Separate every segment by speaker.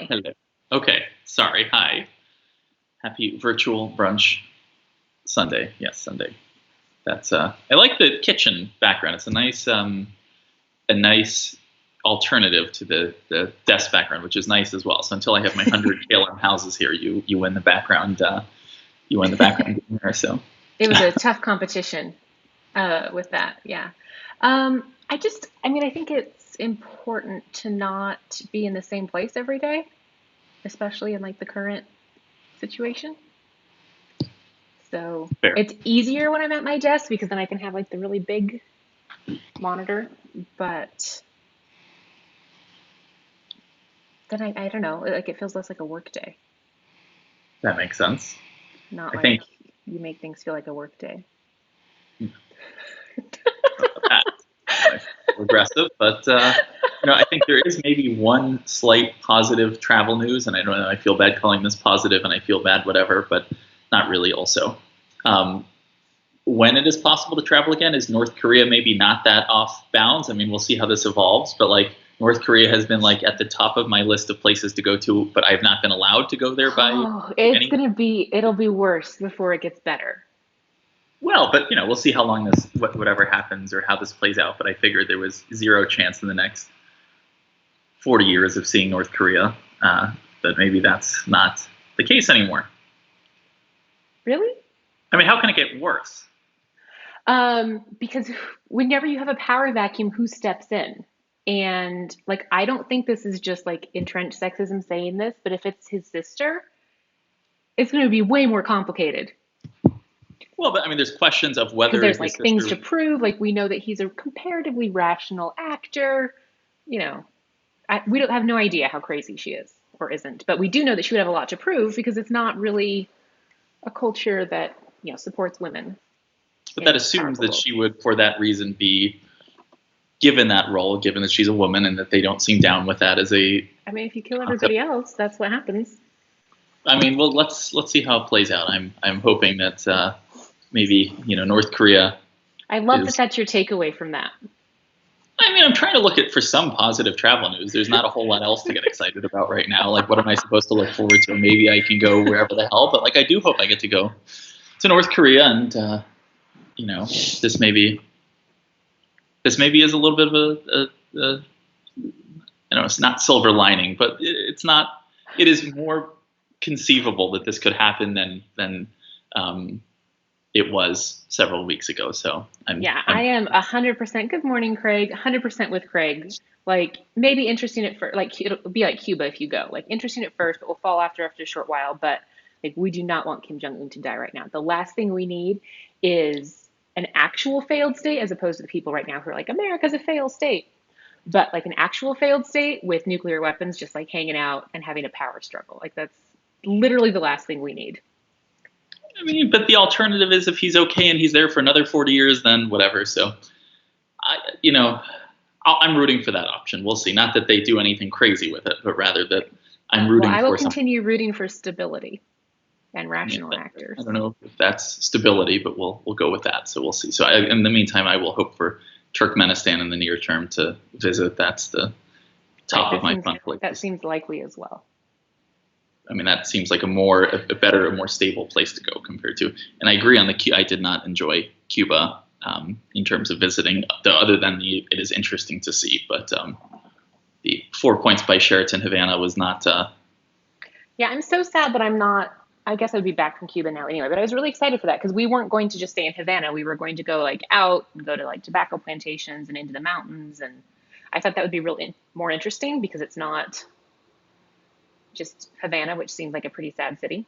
Speaker 1: Hi.
Speaker 2: Hello. Okay, sorry. Hi. Happy virtual brunch Sunday. Yes, Sunday. That's I like the kitchen background. It's a nice alternative to the desk background, which is nice as well. So until I have my 100 KLM houses here, you win the background game here. So
Speaker 1: It was a tough competition with that. Yeah. I think it's important to not be in the same place every day, especially in like the current situation. So
Speaker 2: fair.
Speaker 1: it's easier when I'm at my desk because then I can have like the really big monitor. But then I don't know, like it feels less like a work day,
Speaker 2: That makes sense.
Speaker 1: not
Speaker 2: I
Speaker 1: like
Speaker 2: think
Speaker 1: you make things feel like a work day.
Speaker 2: that's aggressive, but I think there is maybe one slight positive travel news, and I don't know. I feel bad calling this positive, and I feel bad whatever, but not really. Also, um, when it is possible to travel again, is North Korea maybe not that off bounds? I mean, we'll see how this evolves, but like North Korea has been like at the top of my list of places to go to, but I've not been allowed to go there by
Speaker 1: Oh,
Speaker 2: any.
Speaker 1: it'll be worse before it gets better.
Speaker 2: Well, but we'll see how long whatever happens or how this plays out. But I figured there was zero chance in the next 40 years of seeing North Korea. But maybe that's not the case anymore.
Speaker 1: Really?
Speaker 2: I mean, how can it get worse?
Speaker 1: Because whenever you have a power vacuum, who steps in? And like, I don't think this is just like entrenched sexism saying this, but if it's his sister, it's going to be way more complicated
Speaker 2: Well, but I mean, there's questions of
Speaker 1: because
Speaker 2: whether
Speaker 1: there's
Speaker 2: his
Speaker 1: like things
Speaker 2: sister.
Speaker 1: to prove. Like, we know that he's a comparatively rational actor. You know, we don't have no idea how crazy she is or isn't, but we do know that she would have a lot to prove because it's not really a culture that, supports women
Speaker 2: But that
Speaker 1: in
Speaker 2: assumes
Speaker 1: powerful
Speaker 2: that
Speaker 1: roles.
Speaker 2: she would, for that reason, be given that role, given that she's a woman and that they don't seem down with that as a
Speaker 1: I mean, if you kill
Speaker 2: concept.
Speaker 1: everybody else, that's what happens.
Speaker 2: I mean, well, let's see how it plays out. I'm hoping that maybe North Korea
Speaker 1: I love that
Speaker 2: is.
Speaker 1: that's your takeaway from that.
Speaker 2: I mean, I'm trying to look at for some positive travel news. There's not a whole lot else to get excited about right now. Like, what am I supposed to look forward to? Maybe I can go wherever the hell, but like, I do hope I get to go to North Korea, and you know, this maybe is a little bit of it's not silver lining, but it's not. It is more conceivable that this could happen than um, it was several weeks ago. So
Speaker 1: Yeah, I
Speaker 2: I'm
Speaker 1: am 100%. Good morning, Craig. 100% with Craig. Like, maybe interesting at first, like, it'll be like Cuba if you go. Like, interesting at first, but will fall after a short while. But, like, we do not want Kim Jong Un to die right now. The last thing we need is an actual failed state, as opposed to the people right now who are like, America's a failed state. But, like, an actual failed state with nuclear weapons just, like, hanging out and having a power struggle. Like, that's literally the last thing we need.
Speaker 2: I mean, but the alternative is if he's okay and he's there for another 40 years, then whatever. So, I, you know, I'm rooting for that option. We'll see. Not that they do anything crazy with it, but rather that I'm
Speaker 1: Well,
Speaker 2: rooting
Speaker 1: I will
Speaker 2: for something.
Speaker 1: continue rooting for stability and
Speaker 2: Yeah,
Speaker 1: rational
Speaker 2: I
Speaker 1: actors.
Speaker 2: don't know if that's stability, but we'll go with that. So we'll see. So in the meantime, I will hope for Turkmenistan in the near term to visit. That's the
Speaker 1: Right,
Speaker 2: top of my fun
Speaker 1: that
Speaker 2: places.
Speaker 1: seems likely as well.
Speaker 2: I mean, that seems like a better, a more stable place to go compared to. And I agree on I did not enjoy Cuba in terms of visiting, other than it is interesting to see. But the 4 Points by Sheraton Havana was not.
Speaker 1: Yeah, I'm so sad that I'm not. I guess I'd be back from Cuba now anyway, but I was really excited for that because we weren't going to just stay in Havana. We were going to go like out and go to like tobacco plantations and into the mountains. And I thought that would be more interesting because it's not just Havana, which seems like a pretty sad city.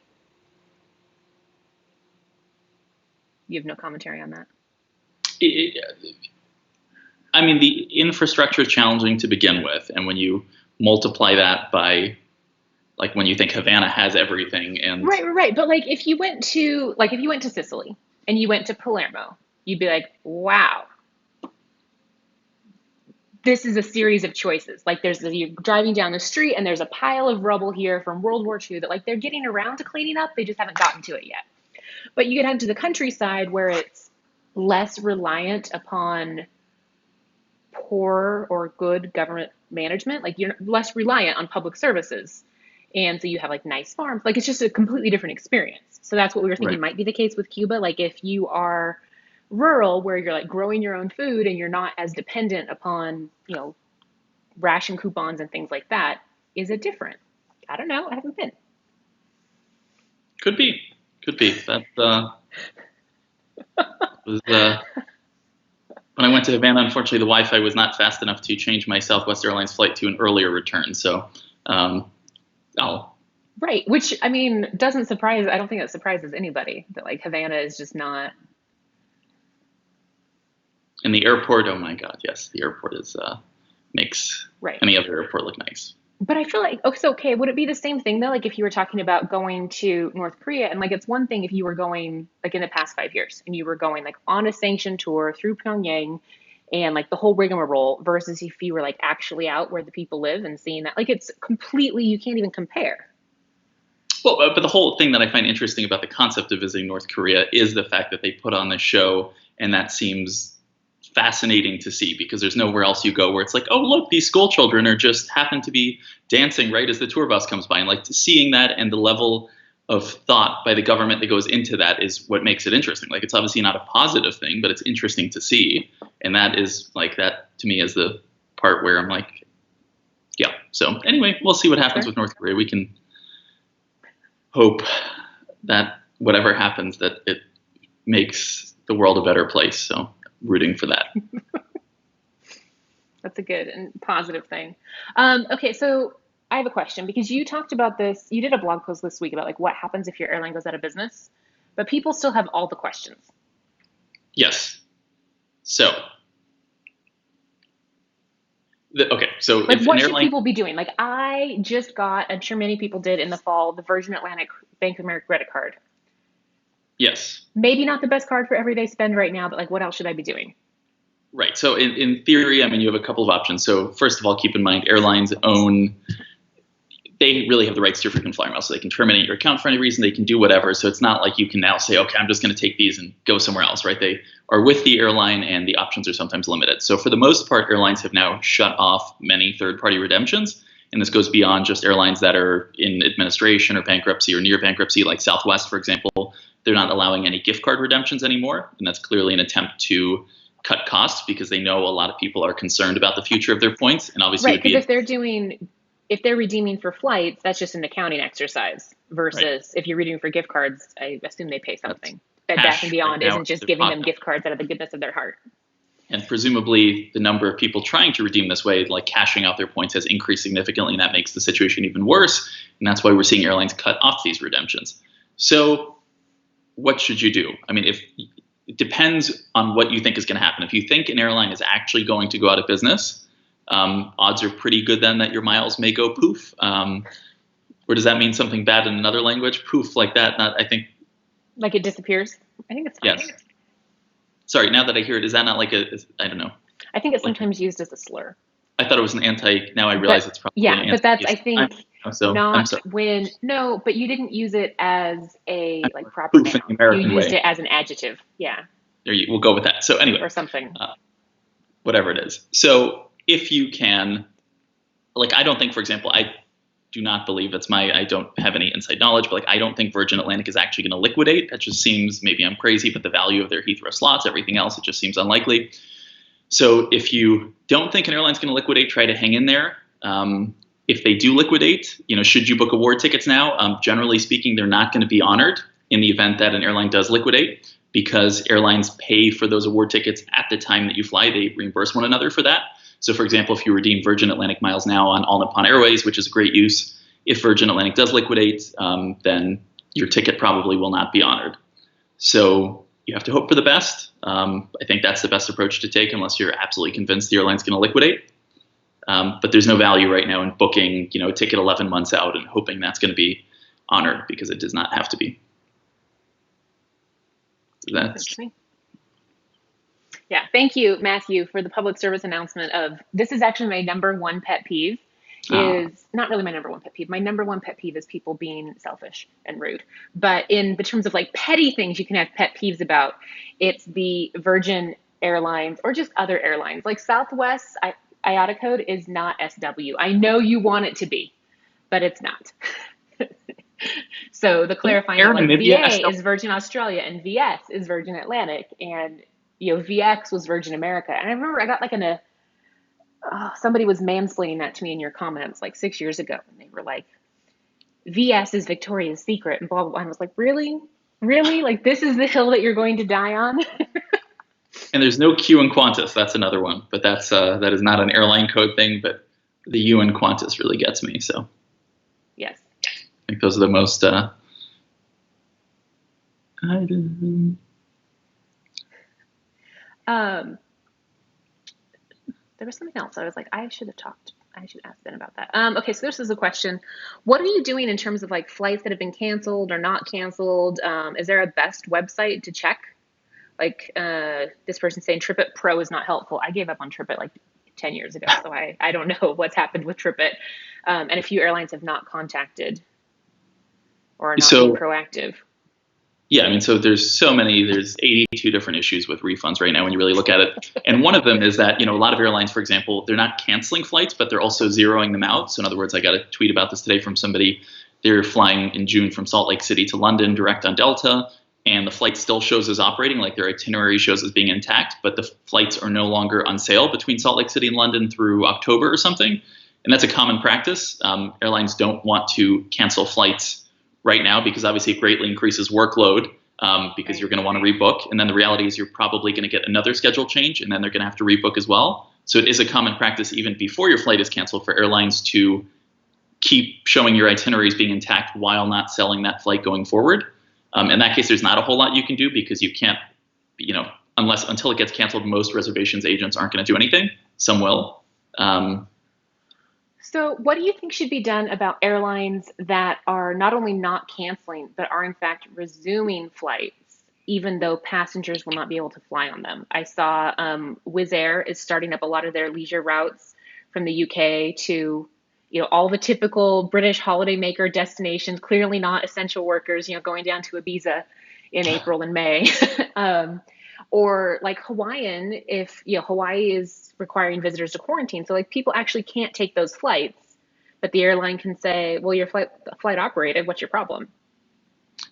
Speaker 1: You have no commentary on that.
Speaker 2: It, I mean, the infrastructure is challenging to begin with, and when you multiply that by, like, when you think Havana has everything, and
Speaker 1: Right, right, right. But like if you went to Sicily and you went to Palermo, you'd be like, wow, this is a series of choices. Like you're driving down the street and there's a pile of rubble here from World War II that like they're getting around to cleaning up. They just haven't gotten to it yet. But you get out to the countryside where it's less reliant upon poor or good government management. Like you're less reliant on public services. And so you have like nice farms. Like it's just a completely different experience. So that's what we were thinking
Speaker 2: Right.
Speaker 1: might be the case with Cuba. Like if you are rural where you're like growing your own food and you're not as dependent upon, ration coupons and things like that, is it different? I don't know. I haven't been.
Speaker 2: Could be. Could be. That was when I went to Havana. Unfortunately, the Wi-Fi was not fast enough to change my Southwest Airlines flight to an earlier return. So, um, I'll
Speaker 1: Right. Which I mean doesn't surprise. I don't think it surprises anybody that like Havana is just not
Speaker 2: in the airport. Oh my God, yes, the airport is makes
Speaker 1: right.
Speaker 2: any other airport look nice.
Speaker 1: But I feel like, oh, so okay, would it be the same thing though? Like if you were talking about going to North Korea and like it's one thing if you were going like in the past 5 years and you were going like on a sanctioned tour through Pyongyang and like the whole rigmarole versus if you were like actually out where the people live and seeing that, like it's completely, you can't even compare.
Speaker 2: Well, but the whole thing that I find interesting about the concept of visiting North Korea is the fact that they put on this show, and that seems fascinating to see because there's nowhere else you go where it's like, oh, look, these school children are just happen to be dancing right as the tour bus comes by. And like seeing that and the level of thought by the government that goes into that is what makes it interesting. Like it's obviously not a positive thing, but it's interesting to see. And that is like that to me is the part where I'm like, yeah. So anyway, we'll see what happens
Speaker 1: Sure.
Speaker 2: with North Korea. We can hope that whatever happens, that it makes the world a better place. So rooting for that.
Speaker 1: That's a good and positive thing. Okay, so I have a question because you talked about this. You did a blog post this week about like what happens if your airline goes out of business, but people still have all the questions.
Speaker 2: Yes. So, okay. So
Speaker 1: Like,
Speaker 2: if an
Speaker 1: what should
Speaker 2: airline,
Speaker 1: people be doing? Like, I just got, I'm sure many people did in the fall, the Virgin Atlantic Bank of America credit card.
Speaker 2: yes,
Speaker 1: Maybe not the best card for everyday spend right now, but like, what else should I be doing?
Speaker 2: right. So in theory, I mean, you have a couple of options. So first of all, keep in mind airlines own, they really have the rights to your frequent flyer miles. So they can terminate your account for any reason. They can do whatever. So it's not like you can now say, okay, I'm just going to take these and go somewhere else, right? They are with the airline and the options are sometimes limited. So for the most part, airlines have now shut off many third-party redemptions. And this goes beyond just airlines that are in administration or bankruptcy or near bankruptcy, like Southwest, for example. They're not allowing any gift card redemptions anymore. And that's clearly an attempt to cut costs because they know a lot of people are concerned about the future of their points. And obviously it
Speaker 1: Right,
Speaker 2: would
Speaker 1: because
Speaker 2: be
Speaker 1: if they're redeeming for flights, that's just an accounting exercise
Speaker 2: right.
Speaker 1: versus if you're redeeming for gift cards, I assume they pay
Speaker 2: That's
Speaker 1: something. Bed Bath and
Speaker 2: cash right
Speaker 1: Beyond
Speaker 2: now in
Speaker 1: isn't just
Speaker 2: their
Speaker 1: giving them
Speaker 2: pocket.
Speaker 1: gift cards out of the goodness of their heart.
Speaker 2: And presumably the number of people trying to redeem this way, like cashing out their points, has increased significantly, and that makes the situation even worse. And that's why we're seeing airlines cut off these redemptions. So what should you do? I mean, if it depends on what you think is going to happen. If you think an airline is actually going to go out of business, odds are pretty good then that your miles may go poof. Or does that mean something bad in another language? Poof, like that. Not, I think.
Speaker 1: Like it disappears. I think it's fine.
Speaker 2: Yes. Sorry. Now that I hear it, is that not like a? I don't know.
Speaker 1: I think it's
Speaker 2: Like
Speaker 1: sometimes used as a slur.
Speaker 2: I thought it was an anti. Now I realize
Speaker 1: But
Speaker 2: it's probably
Speaker 1: yeah,
Speaker 2: an
Speaker 1: but that's I
Speaker 2: anti.
Speaker 1: think
Speaker 2: So I'm
Speaker 1: not
Speaker 2: sorry.
Speaker 1: when no, but you didn't use it as a like proper
Speaker 2: Poof in the
Speaker 1: noun. You
Speaker 2: American
Speaker 1: used
Speaker 2: way.
Speaker 1: it as an adjective, yeah,
Speaker 2: We'll go with that. So anyway,
Speaker 1: or something.
Speaker 2: whatever it is. So if you can, like, I don't think, for example, I do not believe I don't have any inside knowledge, but like, I don't think Virgin Atlantic is actually going to liquidate. That just seems, maybe I'm crazy, but the value of their Heathrow slots, everything else, it just seems unlikely. So if you don't think an airline's going to liquidate, try to hang in there. If they do liquidate, should you book award tickets now? Generally speaking, they're not going to be honored in the event that an airline does liquidate because airlines pay for those award tickets at the time that you fly. They reimburse one another for that. So, for example, if you redeem Virgin Atlantic miles now on All Nippon Airways, which is a great use, if Virgin Atlantic does liquidate, then your ticket probably will not be honored. So you have to hope for the best. I think that's the best approach to take unless you're absolutely convinced the airline's going to liquidate. But there's no value right now in booking, a ticket 11 months out and hoping that's going to be honored because it does not have to be. That's
Speaker 1: Yeah, thank you, Matthew, for the public service announcement of this is actually my number one pet peeve. Is not really my number one pet peeve. My number one pet peeve is people being selfish and rude. But in the terms of like petty things you can have pet peeves about, it's the Virgin Airlines or just other airlines. Like Southwest IATA code is not SW. I know you want it to be, but it's not. So the clarifying that
Speaker 2: Air
Speaker 1: like
Speaker 2: Namibia,
Speaker 1: VA is Virgin Australia and VS is Virgin Atlantic, and VX was Virgin America. And I remember I got like somebody was mansplaining that to me in your comments like 6 years ago, and they were like, VS is Victoria's Secret and blah blah blah. And I was like, really, really, like this is the hill that you're going to die on?
Speaker 2: and there's no Q in Qantas. That's another one, but that is not an airline code thing. But the U in Qantas really gets me. So
Speaker 1: Yes.
Speaker 2: I think those are the most.
Speaker 1: Um, there was something else. I was like, I should ask Ben about that. Okay, so this is a question. What are you doing in terms of like flights that have been canceled or not canceled? Is there a best website to check? Like this person saying TripIt Pro is not helpful. I gave up on TripIt like 10 years ago, so I don't know what's happened with TripIt. And a few airlines have not contacted or are not being
Speaker 2: So
Speaker 1: proactive.
Speaker 2: yeah, I mean, so there's 82 different issues with refunds right now when you really look at it. And one of them is that, a lot of airlines, for example, they're not canceling flights, but they're also zeroing them out. So in other words, I got a tweet about this today from somebody. They're flying in June from Salt Lake City to London direct on Delta, and the flight still shows as operating, like their itinerary shows as being intact, but the flights are no longer on sale between Salt Lake City and London through October or something. And that's a common practice. Airlines don't want to cancel flights right now because obviously it greatly increases workload because you're going to want to rebook. And then the reality is you're probably going to get another schedule change, and then they're going to have to rebook as well. So it is a common practice even before your flight is canceled for airlines to keep showing your itineraries being intact while not selling that flight going forward. In that case, there's not a whole lot you can do because you can't, until it gets canceled, most reservations agents aren't going to do anything. Some will.
Speaker 1: So, what do you think should be done about airlines that are not only not canceling, but are in fact resuming flights, even though passengers will not be able to fly on them? I saw Wizz Air is starting up a lot of their leisure routes from the UK to, all the typical British holidaymaker destinations, clearly not essential workers, going down to Ibiza in April and May. Or like Hawaiian, if Hawaii is requiring visitors to quarantine, so like people actually can't take those flights, but the airline can say, well, your flight operated, what's your problem?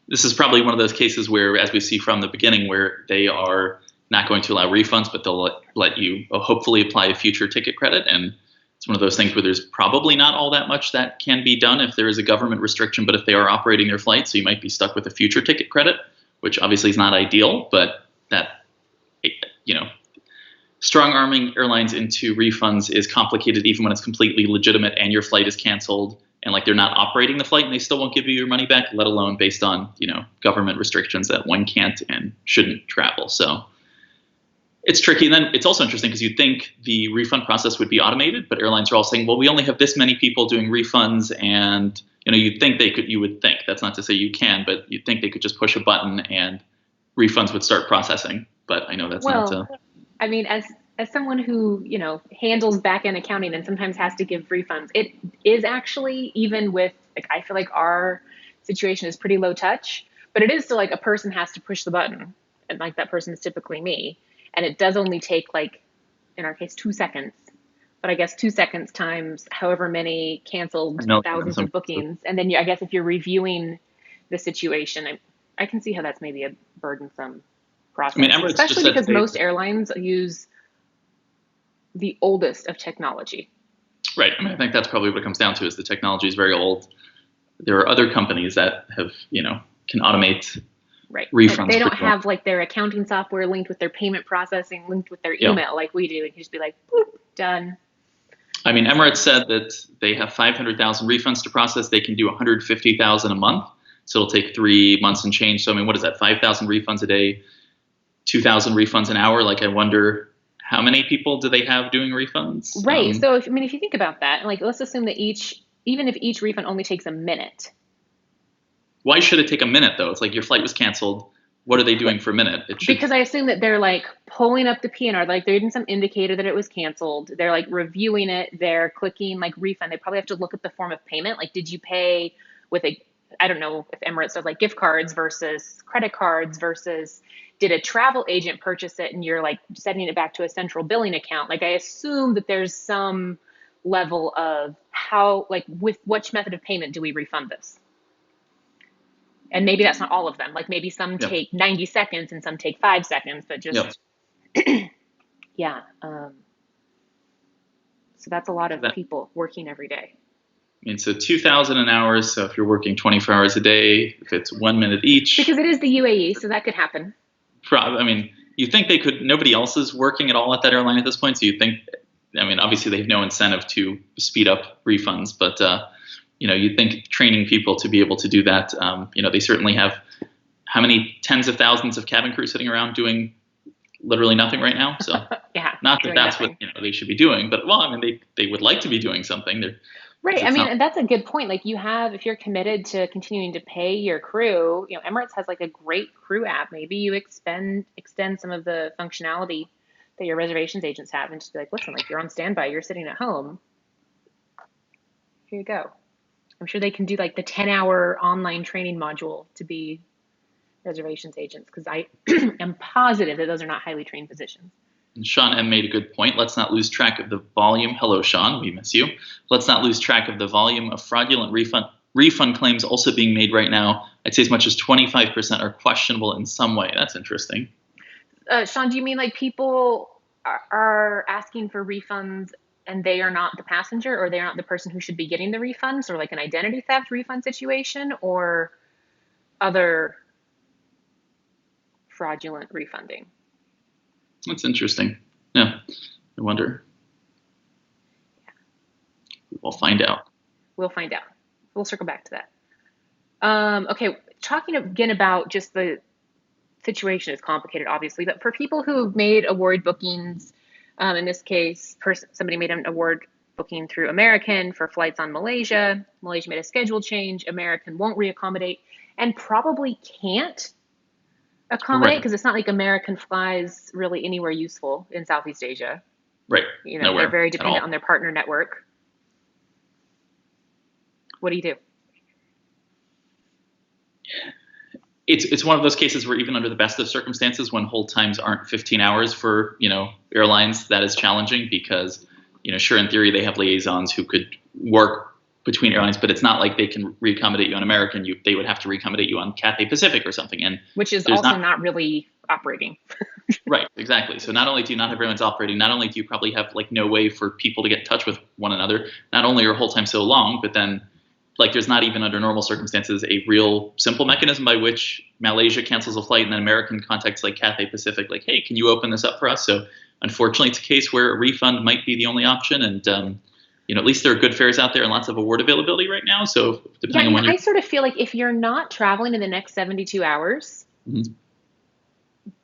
Speaker 2: This is probably one of those cases where, as we see from the beginning, where they are not going to allow refunds, but they'll let you hopefully apply a future ticket credit. And it's one of those things where there's probably not all that much that can be done if there is a government restriction, but if they are operating their flight, so you might be stuck with a future ticket credit, which obviously is not ideal, but that, strong arming airlines into refunds is complicated even when it's completely legitimate and your flight is canceled and like they're not operating the flight and they still won't give you your money back, let alone based on, government restrictions that one can't and shouldn't travel. So it's tricky. And then it's also interesting because you'd think the refund process would be automated, but airlines are all saying, well, we only have this many people doing refunds. And, you would think, that's not to say you can, but you'd think they could just push a button and refunds would start processing. But I know that's not.
Speaker 1: I mean, as someone who, handles back end accounting and sometimes has to give refunds, it is actually, even with, like, I feel like our situation is pretty low touch, but it is still like a person has to push the button. And like that person is typically me. And it does only take like, in our case, 2 seconds. But I guess 2 seconds times however many canceled thousands of bookings. And then I guess if you're reviewing the situation, I can see how that's maybe a burdensome process. I mean, Emirates especially because most airlines use the oldest of technology.
Speaker 2: Right. I mean, I think that's probably what it comes down to is the technology is very old. There are other companies that have, can automate refunds.
Speaker 1: They don't have like their accounting software linked with their payment processing, linked with their email like we do. You can just be like, boop, done.
Speaker 2: I mean, Emirates said that they have 500,000 refunds to process. They can do 150,000 a month. So it'll take 3 months and change. So, I mean, what is that? 5,000 refunds a day, 2,000 refunds an hour. Like, I wonder how many people do they have doing refunds?
Speaker 1: Right. So, if you think about that, like, let's assume that even if each refund only takes a minute.
Speaker 2: Why should it take a minute, though? It's like your flight was canceled. What are they doing for a minute?
Speaker 1: Because I assume that they're like pulling up the PNR, like they're getting some indicator that it was canceled. They're like reviewing it. They're clicking like refund. They probably have to look at the form of payment. Like, did you pay with I don't know if Emirates does like gift cards versus credit cards versus did a travel agent purchase it and you're like sending it back to a central billing account? Like, I assume that there's some level of how, like, with which method of payment do we refund this? And maybe that's not all of them. Like maybe some
Speaker 2: Yep.
Speaker 1: take 90 seconds and some take 5 seconds, but
Speaker 2: Yep.
Speaker 1: just, yeah. So that's a lot
Speaker 2: So
Speaker 1: of
Speaker 2: that,
Speaker 1: people working every day.
Speaker 2: I mean, so 2,000 an hour. So if you're working 24 hours a day, if it's 1 minute each,
Speaker 1: Because it is the UAE, so that could happen.
Speaker 2: I mean, you think they could, nobody else is working at all at that airline at this point. So you think, I mean, obviously they have no incentive to speed up refunds, but, you'd think training people to be able to do that, they certainly have how many tens of thousands of cabin crew sitting around doing literally nothing right now. So
Speaker 1: Yeah,
Speaker 2: not that that's
Speaker 1: nothing.
Speaker 2: what, they should be doing, but well, I mean, they would like to be doing something there
Speaker 1: Right.
Speaker 2: because
Speaker 1: I
Speaker 2: it's
Speaker 1: mean,
Speaker 2: not
Speaker 1: and that's a good point. Like you have, if you're committed to continuing to pay your crew, Emirates has like a great crew app. Maybe you extend some of the functionality that your reservations agents have and just be like, listen, like you're on standby, you're sitting at home. Here you go. I'm sure they can do like the 10-hour online training module to be reservations agents because I am positive that those are not highly trained positions.
Speaker 2: And Sean M made a good point. Let's not lose track of the volume. Hello, Sean. We miss you. Let's not lose track of the volume of fraudulent refund claims also being made right now. I'd say as much as 25% are questionable in some way. That's interesting.
Speaker 1: Sean, do you mean like people are asking for refunds and they are not the passenger or they're not the person who should be getting the refunds or like an identity theft refund situation or other fraudulent refunding?
Speaker 2: That's interesting. Yeah, I wonder. We'll find out.
Speaker 1: We'll find out. We'll circle back to that. Okay, talking again about just the situation is complicated, obviously, but for people who've made award bookings, in this case, somebody made an award booking through American for flights on Malaysia. Malaysia made a schedule change. American won't reaccommodate and probably can't accommodate
Speaker 2: Right.
Speaker 1: because it's not like American flies really anywhere useful in Southeast Asia.
Speaker 2: Right.
Speaker 1: They're
Speaker 2: Nowhere
Speaker 1: very
Speaker 2: at
Speaker 1: dependent
Speaker 2: all.
Speaker 1: on their partner network. What do you do?
Speaker 2: It's one of those cases where even under the best of circumstances, when hold times aren't 15 hours for airlines, that is challenging because sure, in theory they have liaisons who could work between airlines, but it's not like they can reaccommodate you on American. They would have to reaccommodate you on Cathay Pacific or something, and
Speaker 1: which is also not really operating.
Speaker 2: Right, exactly. So not only do you not have airlines operating, not only do you probably have like no way for people to get in touch with one another, not only are hold times so long, but then like there's not even under normal circumstances a real simple mechanism by which Malaysia cancels a flight and then American contacts like Cathay Pacific, like, hey, can you open this up for us? So unfortunately, it's a case where a refund might be the only option, and at least there are good fares out there and lots of award availability right now. So depending on when
Speaker 1: I sort of feel like if you're not traveling in the next 72 hours,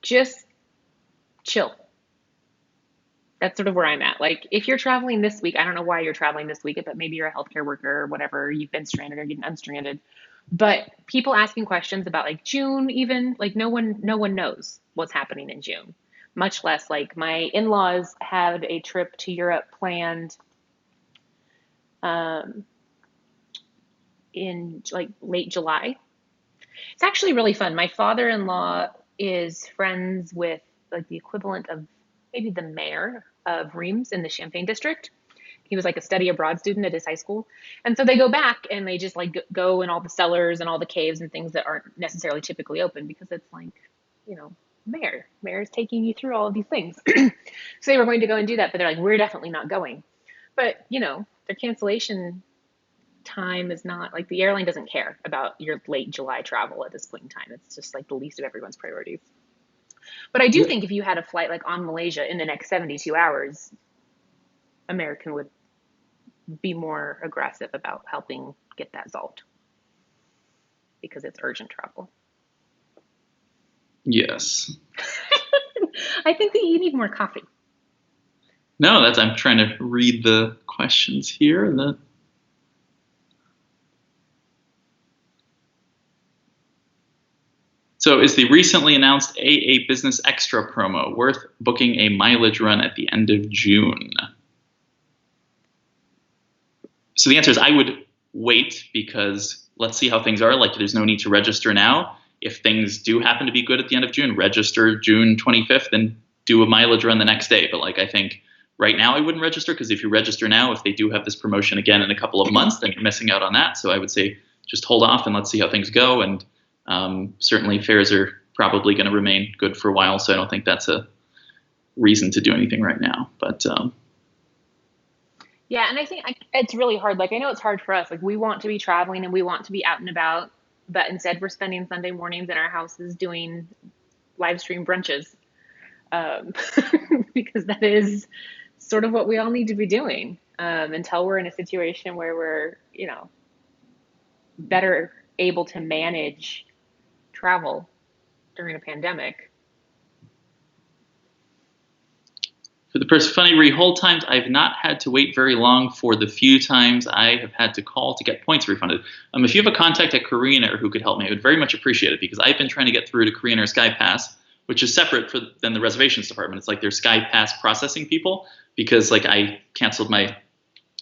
Speaker 1: just chill. That's sort of where I'm at. Like if you're traveling this week, I don't know why you're traveling this week, but maybe you're a healthcare worker or whatever, you've been stranded or getting unstranded. But people asking questions about like June, even like no one knows what's happening in June, much less like my in-laws had a trip to Europe planned in like late July. It's actually really fun. My father-in-law is friends with like the equivalent of maybe the mayor of Reims in the Champagne district. He was like a study abroad student at his high school. And so they go back and they just like go in all the cellars and all the caves and things that aren't necessarily typically open because it's like, mayor's taking you through all of these things. So they were going to go and do that, but they're like, we're definitely not going. But, their cancellation time is not like the airline doesn't care about your late July travel at this point in time. It's just like the least of everyone's priorities. But I do think if you had a flight like on Malaysia in the next 72 hours, American would be more aggressive about helping get that solved because it's urgent travel.
Speaker 2: Yes.
Speaker 1: I think that you need more coffee.
Speaker 2: No, I'm trying to read the questions here. So is the recently announced AA Business Extra promo worth booking a mileage run at the end of June? So the answer is I would wait because let's see how things are. Like there's no need to register now. If things do happen to be good at the end of June, register June 25th and do a mileage run the next day. But like I think right now I wouldn't register because if you register now, if they do have this promotion again in a couple of months, then you're missing out on that. So I would say just hold off and let's see how things go. And Certainly fares are probably going to remain good for a while, so I don't think that's a reason to do anything right now. But
Speaker 1: Yeah, and I think it's really hard. Like, I know it's hard for us. Like, we want to be traveling and we want to be out and about, but instead we're spending Sunday mornings in our houses doing live stream brunches, um, because that is sort of what we all need to be doing, until we're in a situation where we're, better able to manage travel during a pandemic.
Speaker 2: for the person funny hold times, I've not had to wait very long for the few times I have had to call to get points refunded. If you have a contact at Korean Air who could help me, I would very much appreciate it, because I've been trying to get through to Korean Air SkyPass, which is separate than the reservations department. It's like their SkyPass processing people, because like I canceled my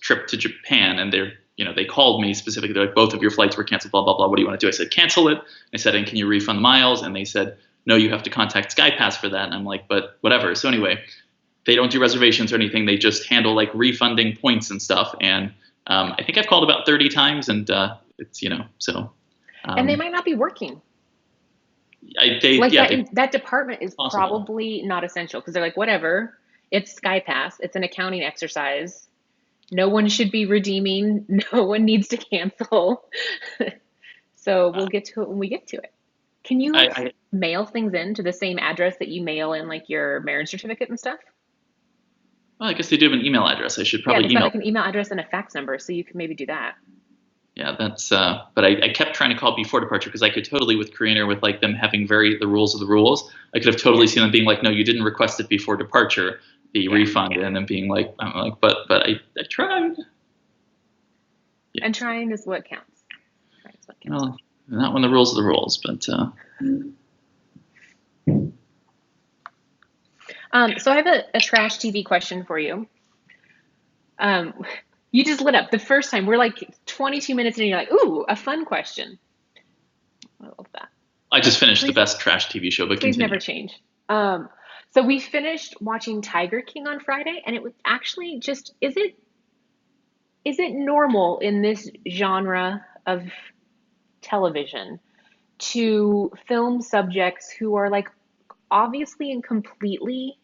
Speaker 2: trip to Japan, and they called me specifically. They're like, both of your flights were canceled, blah, blah, blah. What do you want to do? I said, cancel it. I said, and can you refund the miles? And they said, no, you have to contact SkyPass for that. And I'm like, but whatever. So anyway, they don't do reservations or anything. They just handle like refunding points and stuff. And I think I've called about 30 times, and it's, so.
Speaker 1: And they might not be working. That department is possible. Probably not essential, because they're like, whatever, it's SkyPass. It's an accounting exercise. No one should be redeeming. No one needs to cancel. So we'll get to it when we get to it. Can you mail things in to the same address that you mail in like your marriage certificate and stuff?
Speaker 2: Well, I guess they do have an email address. I should probably
Speaker 1: email. Like an email address and a fax number, so you can maybe do that.
Speaker 2: Yeah, that's. But I kept trying to call before departure, because I could totally, with Korean Air, with like them having the rules of the rules, I could have totally seen them being like, no, you didn't request it before departure, the refund, and then being like, I'm like, but I tried.
Speaker 1: Yeah. And trying is what counts.
Speaker 2: Well, not when the rules are the rules, but.
Speaker 1: So I have a trash TV question for you. You just lit up the first time. We're like 22 minutes in, and you're like, ooh, a fun question. I love that.
Speaker 2: I just finished the best trash TV show, but
Speaker 1: please never change. So we finished watching Tiger King on Friday, and it was actually just, is it normal in this genre of television to film subjects who are like obviously and completely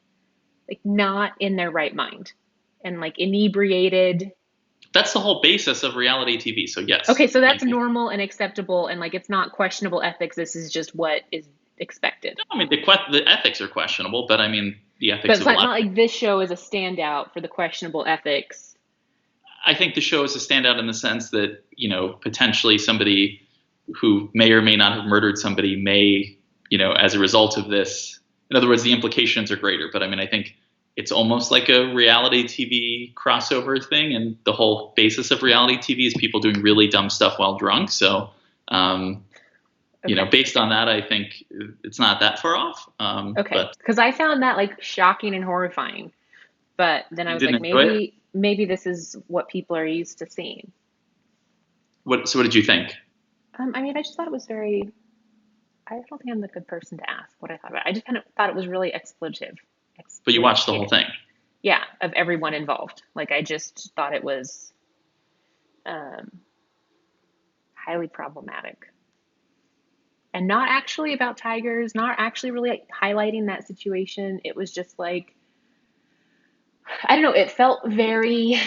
Speaker 1: like not in their right mind and like inebriated?
Speaker 2: That's the whole basis of reality TV. So yes.
Speaker 1: Okay, so that's normal and acceptable, and like it's not questionable ethics. This is just what is expected.
Speaker 2: No, I mean the ethics are questionable, but I mean the ethics.
Speaker 1: But it's not like this show is a standout for the questionable ethics.
Speaker 2: I think the show is a standout in the sense that potentially somebody who may or may not have murdered somebody may as a result of this. In other words, the implications are greater. But I mean, I think it's almost like a reality TV crossover thing, and the whole basis of reality TV is people doing really dumb stuff while drunk. So, based on that, I think it's not that far off.
Speaker 1: Okay, because I found that like shocking and horrifying, but then I was like, maybe this is what people are used to seeing.
Speaker 2: So what did you think?
Speaker 1: I mean, I just thought it was very. I don't think I'm the good person to ask what I thought about it. I just kind of thought it was really exploitative.
Speaker 2: But you watched the whole thing?
Speaker 1: Yeah, of everyone involved. Like, I just thought it was highly problematic. And not actually about tigers, not actually really like, highlighting that situation. It was just like, I don't know, it felt very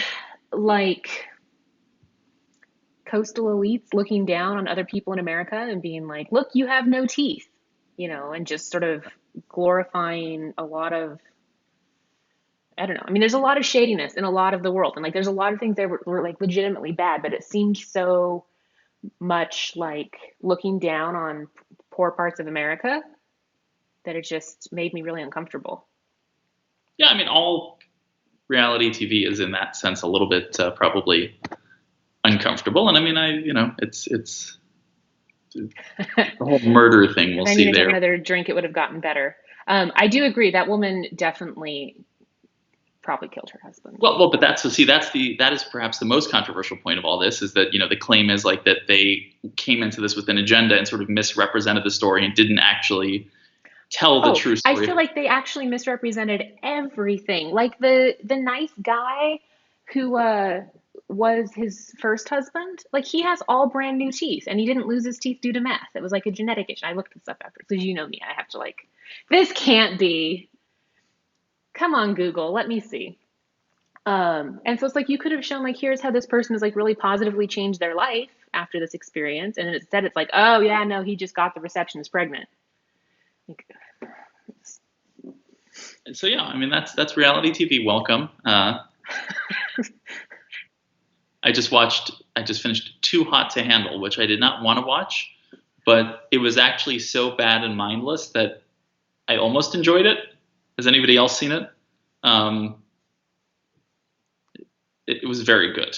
Speaker 1: like coastal elites looking down on other people in America and being like, look, you have no teeth, and just sort of glorifying a lot of, I don't know. I mean, there's a lot of shadiness in a lot of the world. And like, there's a lot of things that were like legitimately bad, but it seemed so much like looking down on poor parts of America that it just made me really uncomfortable.
Speaker 2: Yeah. I mean, all reality TV is in that sense a little bit probably uncomfortable. And I mean, it's the whole murder thing we'll see there.
Speaker 1: Another drink, it would have gotten better. I do agree that woman definitely probably killed her husband.
Speaker 2: Well, but that is perhaps the most controversial point of all this, is that the claim is like that they came into this with an agenda and sort of misrepresented the story and didn't actually tell the true story.
Speaker 1: I feel like they actually misrepresented everything. Like the nice guy who was his first husband. Like he has all brand new teeth and he didn't lose his teeth due to meth. It was like a genetic issue. I looked this up after because you know me. I have to like, this can't be. Come on, Google. Let me see. And so it's like you could have shown like here's how this person has like really positively changed their life after this experience, and instead it's like, oh yeah, no, he just got the receptionist pregnant. Like,
Speaker 2: So yeah, I mean that's reality TV. Welcome. I just finished Too Hot to Handle, which I did not want to watch, but it was actually so bad and mindless that I almost enjoyed it. Has anybody else seen it? Um, it was very good,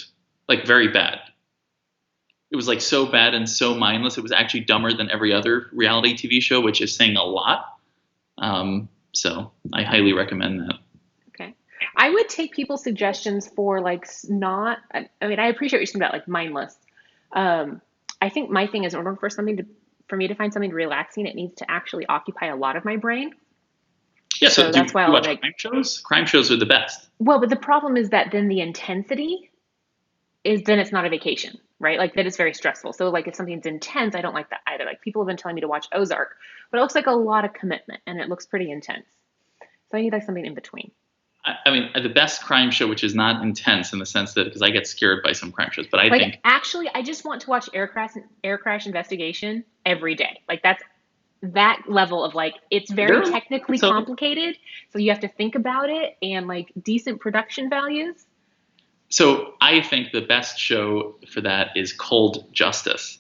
Speaker 2: like very bad. It was like so bad and so mindless. It was actually dumber than every other reality TV show, which is saying a lot. So I highly recommend that.
Speaker 1: okay. I would take people's suggestions for like not, I mean, I appreciate what you're saying about like mindless. Um, I think my thing is in order for something to, for me to find something relaxing, it needs to actually occupy a lot of my brain.
Speaker 2: Yeah. So
Speaker 1: So
Speaker 2: do
Speaker 1: that's why
Speaker 2: you
Speaker 1: I'll
Speaker 2: watch
Speaker 1: like,
Speaker 2: crime shows? Crime shows are the best.
Speaker 1: well, but the problem is that then the intensity is then it's not a vacation, right? Like that is very stressful. So like if something's intense, I don't like that either. Like people have been telling me to watch Ozark, but it looks like a lot of commitment and it looks pretty intense. So I need like something in between.
Speaker 2: I mean, the best crime show, which is not intense in the sense that because I get scared by some crime shows, but I
Speaker 1: Like
Speaker 2: think
Speaker 1: actually, I just want to watch air crash investigation every day. Like that's that level of like it's very
Speaker 2: there are
Speaker 1: technically
Speaker 2: so
Speaker 1: complicated, so you have to think about it and like decent production values.
Speaker 2: so I think the best show for that is Cold Justice.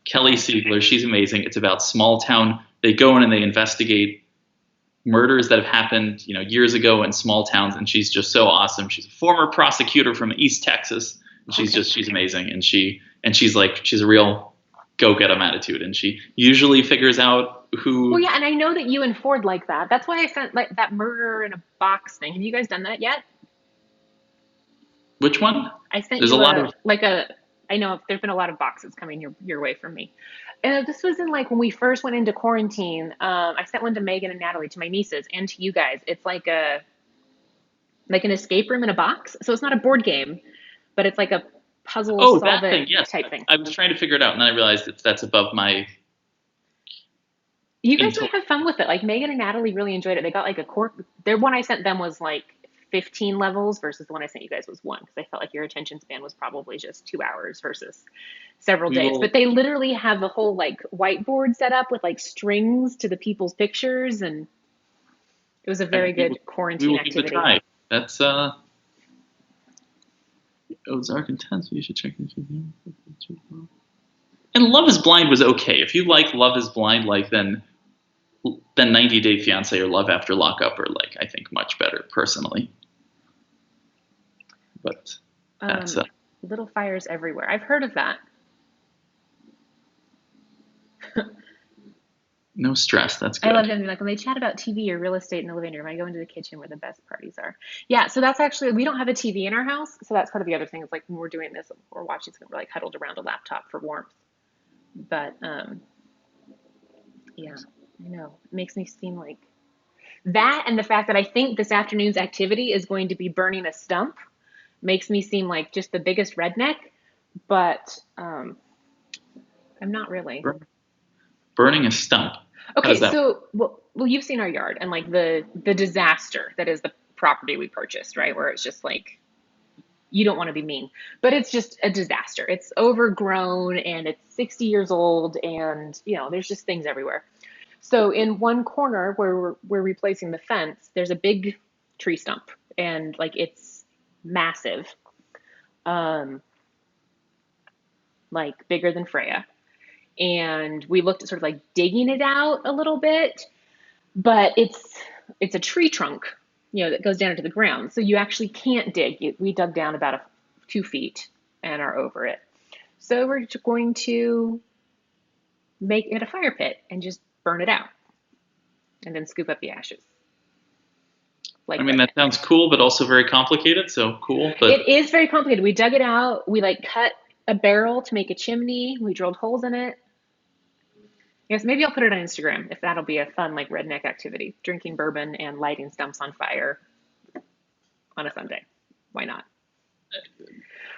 Speaker 2: Kelly
Speaker 1: Okay.
Speaker 2: Siegler, she's amazing. It's about small town. They go in and they investigate murders that have happened, years ago in small towns, and she's just so awesome. She's a former prosecutor from East Texas, and
Speaker 1: Okay.
Speaker 2: she's amazing. She's a real go get 'em attitude, and she usually figures out
Speaker 1: Well,
Speaker 2: who
Speaker 1: yeah, and I know that you and Ford like that. That's why I sent like that murder in a box thing. Have you guys done that yet?
Speaker 2: which one.
Speaker 1: I sent
Speaker 2: There's a
Speaker 1: you
Speaker 2: lot
Speaker 1: a
Speaker 2: of
Speaker 1: like a. I know there've been a lot of boxes coming your way from me. This was in like when we first went into quarantine. I sent one to Megan and Natalie, to my nieces, and to you guys. It's like an escape room in a box. So it's not a board game, but it's like a puzzle
Speaker 2: oh
Speaker 1: solve
Speaker 2: that
Speaker 1: it
Speaker 2: thing. Yes,
Speaker 1: type thing.
Speaker 2: I was trying to figure it out, and then I realized that's above my
Speaker 1: You guys might
Speaker 2: intellect.
Speaker 1: have fun with it. Like Megan and Natalie really enjoyed it. They got like a core. Their one I sent them was like 15 levels versus the one I sent you guys was one because I felt like your attention span was probably just 2 hours versus several
Speaker 2: We
Speaker 1: days.
Speaker 2: will
Speaker 1: But they literally have the whole like whiteboard set up with like strings to the people's pictures, and it was a very
Speaker 2: we will
Speaker 1: good
Speaker 2: we
Speaker 1: quarantine
Speaker 2: will give it a
Speaker 1: activity.
Speaker 2: try. That's Ozark Intense. You should check it. And Love Is Blind was okay. If you like Love Is Blind, like then 90 Day Fiance or Love After Lockup are like I think much better personally. But that's
Speaker 1: Um, Little fires everywhere. I've heard of that.
Speaker 2: no stress. That's
Speaker 1: I love
Speaker 2: good.
Speaker 1: them. Like when they chat about TV or real estate in the living room, I go into the kitchen where the best parties are. Yeah, so that's actually we don't have a TV in our house, so that's part of the other thing. Is like when we're doing this, we're watching something, we're like huddled around a laptop for warmth. But yeah, I know it makes me seem like that, and the fact that I think this afternoon's activity is going to be burning a stump makes me seem like just the biggest redneck. But I'm not really.
Speaker 2: Bur- Burning a stump. How
Speaker 1: Okay,
Speaker 2: does that work?
Speaker 1: so well, you've seen our yard and like the disaster that is the property we purchased, right? Where it's just like you don't want to be mean, but it's just a disaster. It's overgrown and it's 60 years old, and there's just things everywhere. So in one corner where we're replacing the fence, there's a big tree stump, and like it's massive, um, like bigger than Freya. And we looked at sort of like digging it out a little bit, but it's a tree trunk, that goes down into the ground. So you actually can't dig. We dug down about 2 feet and are over it. So we're going to make it a fire pit and just burn it out and then scoop up the ashes
Speaker 2: I
Speaker 1: like
Speaker 2: mean, that
Speaker 1: rednecks.
Speaker 2: sounds cool, but also very complicated. So cool, but
Speaker 1: It is very complicated. We dug it out. We like cut a barrel to make a chimney. We drilled holes in it. Yes, maybe I'll put it on Instagram if that'll be a fun like redneck activity. Drinking bourbon and lighting stumps on fire on a Sunday. Why not?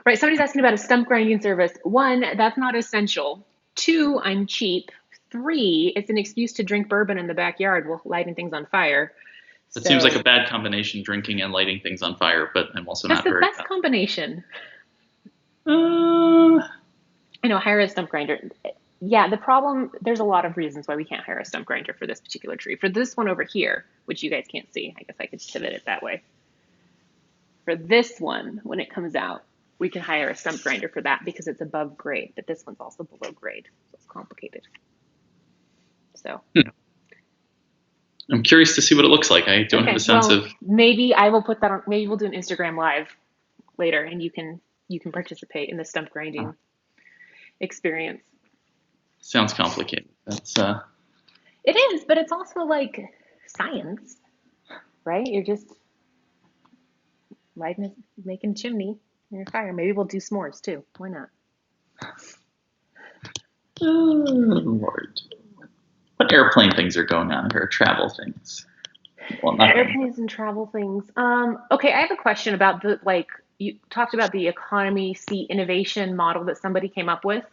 Speaker 1: Right. Somebody's asking about a stump grinding service. One, that's not essential. Two, I'm cheap. Three, it's an excuse to drink bourbon in the backyard while lighting things on fire.
Speaker 2: It seems like a
Speaker 1: So
Speaker 2: bad combination, drinking and lighting things on fire, but I'm also
Speaker 1: that's
Speaker 2: not
Speaker 1: the
Speaker 2: very.
Speaker 1: best combination.
Speaker 2: Uh,
Speaker 1: I know, hire a stump grinder. Yeah, the problem, there's a lot of reasons why we can't hire a stump grinder for this particular tree. For this one over here, which you guys can't see, I guess I could pivot it that way. For this one, when it comes out, we can hire a stump grinder for that because it's above grade, but this one's also below grade, so it's complicated. So.
Speaker 2: I'm curious to see what it looks like. I don't have a sense of.
Speaker 1: Maybe I will put that on. Maybe we'll do an Instagram live later, and you can participate in the stump grinding experience.
Speaker 2: Sounds complicated. That's.
Speaker 1: It is, but it's also like science, right? You're just lighting, making a chimney in your fire. Maybe we'll do s'mores too. Why not?
Speaker 2: Oh, Lord. What airplane things are going on here? Travel things. Well, not
Speaker 1: airplanes and travel things. Okay, I have a question about you talked about the economy seat innovation model that somebody came up with,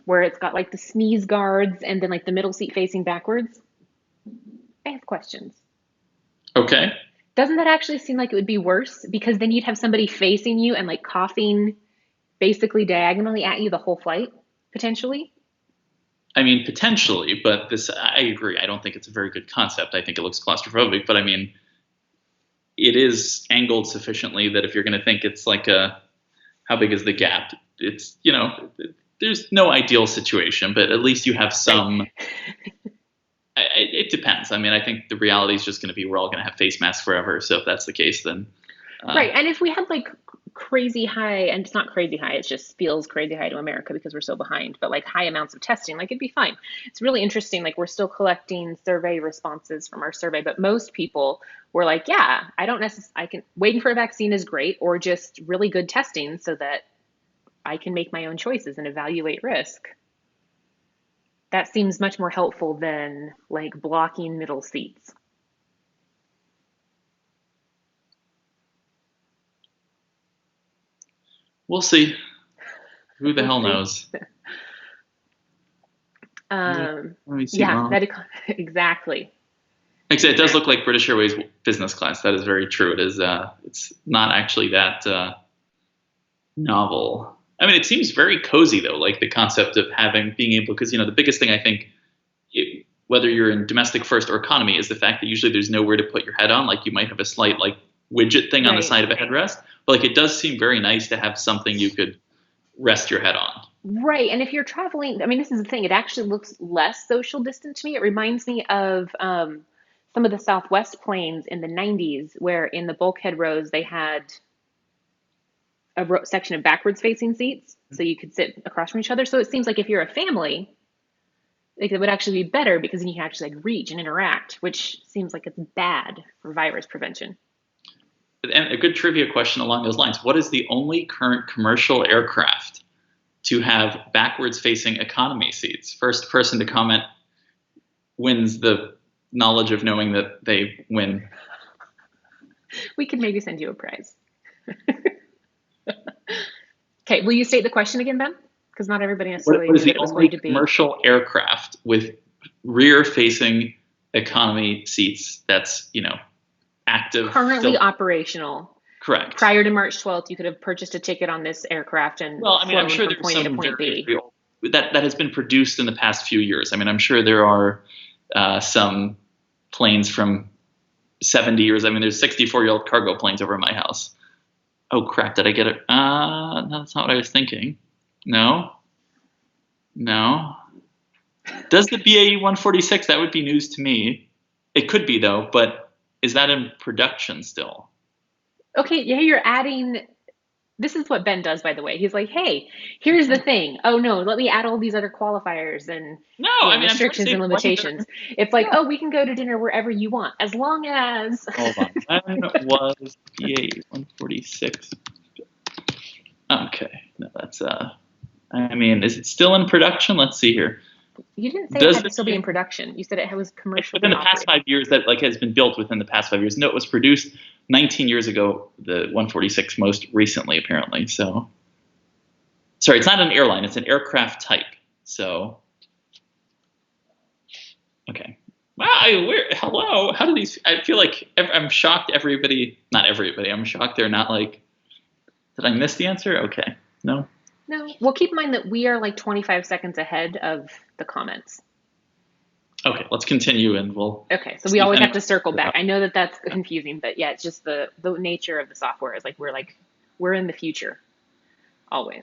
Speaker 1: where it's got like the sneeze guards and then like the middle seat facing backwards. I have questions.
Speaker 2: Okay.
Speaker 1: Doesn't that actually seem like it would be worse? Because then you'd have somebody facing you and like coughing basically diagonally at you the whole flight, potentially.
Speaker 2: I mean, potentially, but I agree. I don't think it's a very good concept. I think it looks claustrophobic, but I mean, it is angled sufficiently that if you're going to think it's like how big is the gap? It's, there's no ideal situation, but at least you have some. It depends. I mean, I think the reality is just going to be we're all going to have face masks forever. So if that's the case, then.
Speaker 1: Right. And if we had like crazy high, and it's not crazy high, it just feels crazy high to America because we're so behind, but like high amounts of testing, like it'd be fine. It's really interesting. Like we're still collecting survey responses from our survey, but most people were like, yeah, waiting for a vaccine is great, or just really good testing so that I can make my own choices and evaluate risk. That seems much more helpful than like blocking middle seats.
Speaker 2: We'll see. Who the hell knows?
Speaker 1: Let me see. Yeah, exactly.
Speaker 2: Like I said, it does look like British Airways business class. That is very true. It is. It's not actually that novel. I mean, it seems very cozy though. Like the concept of being able, because the biggest thing I think, whether you're in domestic first or economy, is the fact that usually there's nowhere to put your head on. Like you might have a slight like widget thing on the side of a headrest, but like it does seem very nice to have something you could rest your head on.
Speaker 1: Right. And if you're traveling, I mean, this is the thing, it actually looks less social distant to me. It reminds me of some of the Southwest planes in the 90s, where in the bulkhead rows, they had a section of backwards facing seats. So you could sit across from each other. So it seems like if you're a family, like it would actually be better because then you can actually like reach and interact, which seems like it's bad for virus prevention.
Speaker 2: And a good trivia question along those lines. What is the only current commercial aircraft to have backwards facing economy seats? First person to comment wins the knowledge of knowing that they win.
Speaker 1: We could maybe send you a prize. Okay, will you state the question again, Ben? Because not everybody necessarily
Speaker 2: What is
Speaker 1: knew
Speaker 2: the
Speaker 1: it was
Speaker 2: only
Speaker 1: going to be.
Speaker 2: Commercial aircraft with rear facing economy seats that's, active?
Speaker 1: Currently operational.
Speaker 2: Correct.
Speaker 1: Prior to March 12th, you could have purchased a ticket on this aircraft and
Speaker 2: I'm sure there's
Speaker 1: point A to point B.
Speaker 2: That has been produced in the past few years. I mean, I'm sure there are some planes from 70 years. I mean, there's 64-year-old cargo planes over my house. Oh, crap. Did I get it? No, that's not what I was thinking. No. Does the BAE 146, that would be news to me. It could be, though, but is that in production still?
Speaker 1: Okay, yeah, you're adding. This is what Ben does, by the way. He's like, hey, here's the thing. Oh, no, let me add all these other qualifiers and restrictions and limitations. It's like, we can go to dinner wherever you want, as long as.
Speaker 2: Hold on. When was BAE 146? Okay. No, that's, I mean, is it still in production? Let's see here.
Speaker 1: You didn't say it had to still be in production. You said it was commercially
Speaker 2: within the past 5 years that has been built within the past 5 years. No, it was produced 19 years ago, the 146 most recently, apparently. So, sorry, it's not an airline, it's an aircraft type. So, okay. Wow, hello. How do these? I feel like I'm shocked. Not everybody. I'm shocked they're not like. Did I miss the answer? Okay, no.
Speaker 1: No. Well, keep in mind that we are like 25 seconds ahead of the comments.
Speaker 2: Okay, let's continue and we'll.
Speaker 1: Okay, so we
Speaker 2: see if
Speaker 1: always have
Speaker 2: anyone.
Speaker 1: to circle back. I know that that's confusing, but yeah, it's just the nature of the software is we're in the future always.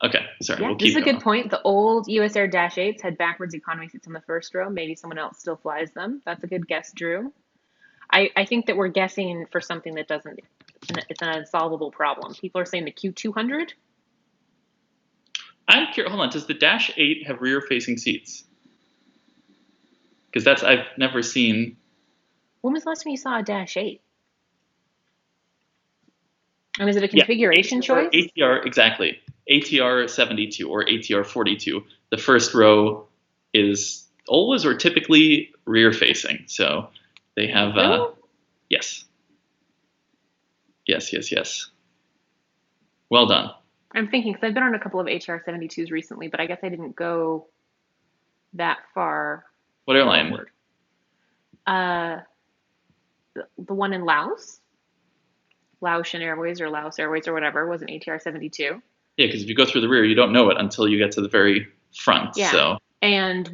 Speaker 2: Okay, sorry,
Speaker 1: Yeah,
Speaker 2: we'll
Speaker 1: this is
Speaker 2: keep
Speaker 1: a good
Speaker 2: going.
Speaker 1: point. The old US Air Dash 8s had backwards economy seats on the first row. Maybe someone else still flies them. That's a good guess, Drew. I think that we're guessing for something that doesn't, it's an unsolvable problem. People are saying the Q200.
Speaker 2: I'm curious. Hold on. Does the Dash 8 have rear-facing seats? Because I've never seen.
Speaker 1: When was the last time you saw a Dash 8? And is it a
Speaker 2: Yeah,
Speaker 1: configuration choice?
Speaker 2: ATR exactly. ATR 72 or ATR 42. The first row is always or typically rear-facing. So they have.
Speaker 1: Really?
Speaker 2: Yes. Yes. Well done.
Speaker 1: I'm thinking because I've been on a couple of HR 72s recently, but I guess I didn't go that far
Speaker 2: What airline?
Speaker 1: forward. Uh, the one in Laotian Airways or Laos Airways or whatever, was an ATR 72.
Speaker 2: Yeah, because if you go through the rear, you don't know it until you get to the very front.
Speaker 1: Yeah.
Speaker 2: So.
Speaker 1: And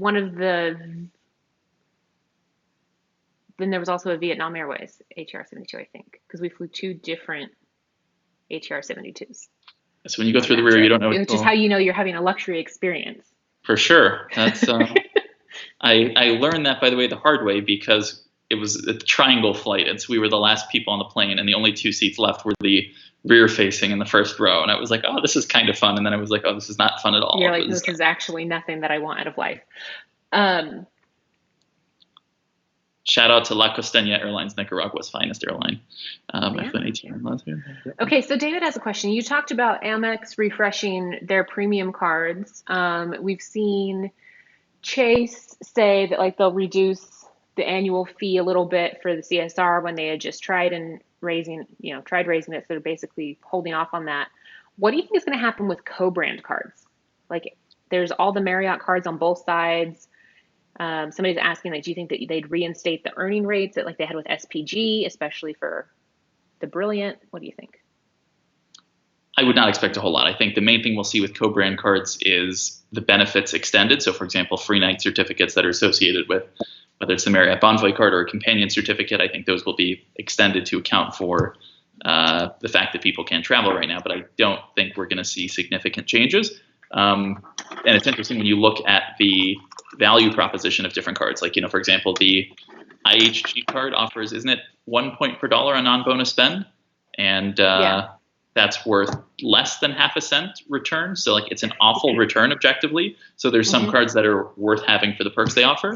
Speaker 1: then there was also a Vietnam Airways ATR 72, I think, because we flew two different ATR 72s.
Speaker 2: So when you go through the rear, you don't know.
Speaker 1: Which is how you know you're having a luxury experience.
Speaker 2: For sure. That's. I learned that, by the way, the hard way because it was a triangle flight, and so we were the last people on the plane, and the only two seats left were the rear-facing in the first row. And I was like, oh, this is kind of fun. And then I was like, oh, this is not fun at all.
Speaker 1: You're like, this is actually nothing that I want out of life.
Speaker 2: Shout out to La Costeña Airlines, Nicaragua's finest airline. I flew an ATR last year.
Speaker 1: Okay, so David has a question. You talked about Amex refreshing their premium cards. We've seen Chase say that like they'll reduce the annual fee a little bit for the CSR when they had just tried raising it. So they're basically holding off on that. What do you think is going to happen with co-brand cards? Like, there's all the Marriott cards on both sides. Somebody's asking, like, do you think that they'd reinstate the earning rates that like they had with SPG, especially for the Brilliant? What do you think?
Speaker 2: I would not expect a whole lot. I think the main thing we'll see with co-brand cards is the benefits extended. So, for example, free night certificates that are associated with whether it's the Marriott Bonvoy card or a companion certificate, I think those will be extended to account for the fact that people can't travel right now. But I don't think we're going to see significant changes. And it's interesting when you look at the value proposition of different cards. Like, for example, the IHG card offers, isn't it 1 point per dollar on non-bonus spend? And that's worth less than half a cent return. So like it's an awful return objectively. So there's some cards that are worth having for the perks they offer.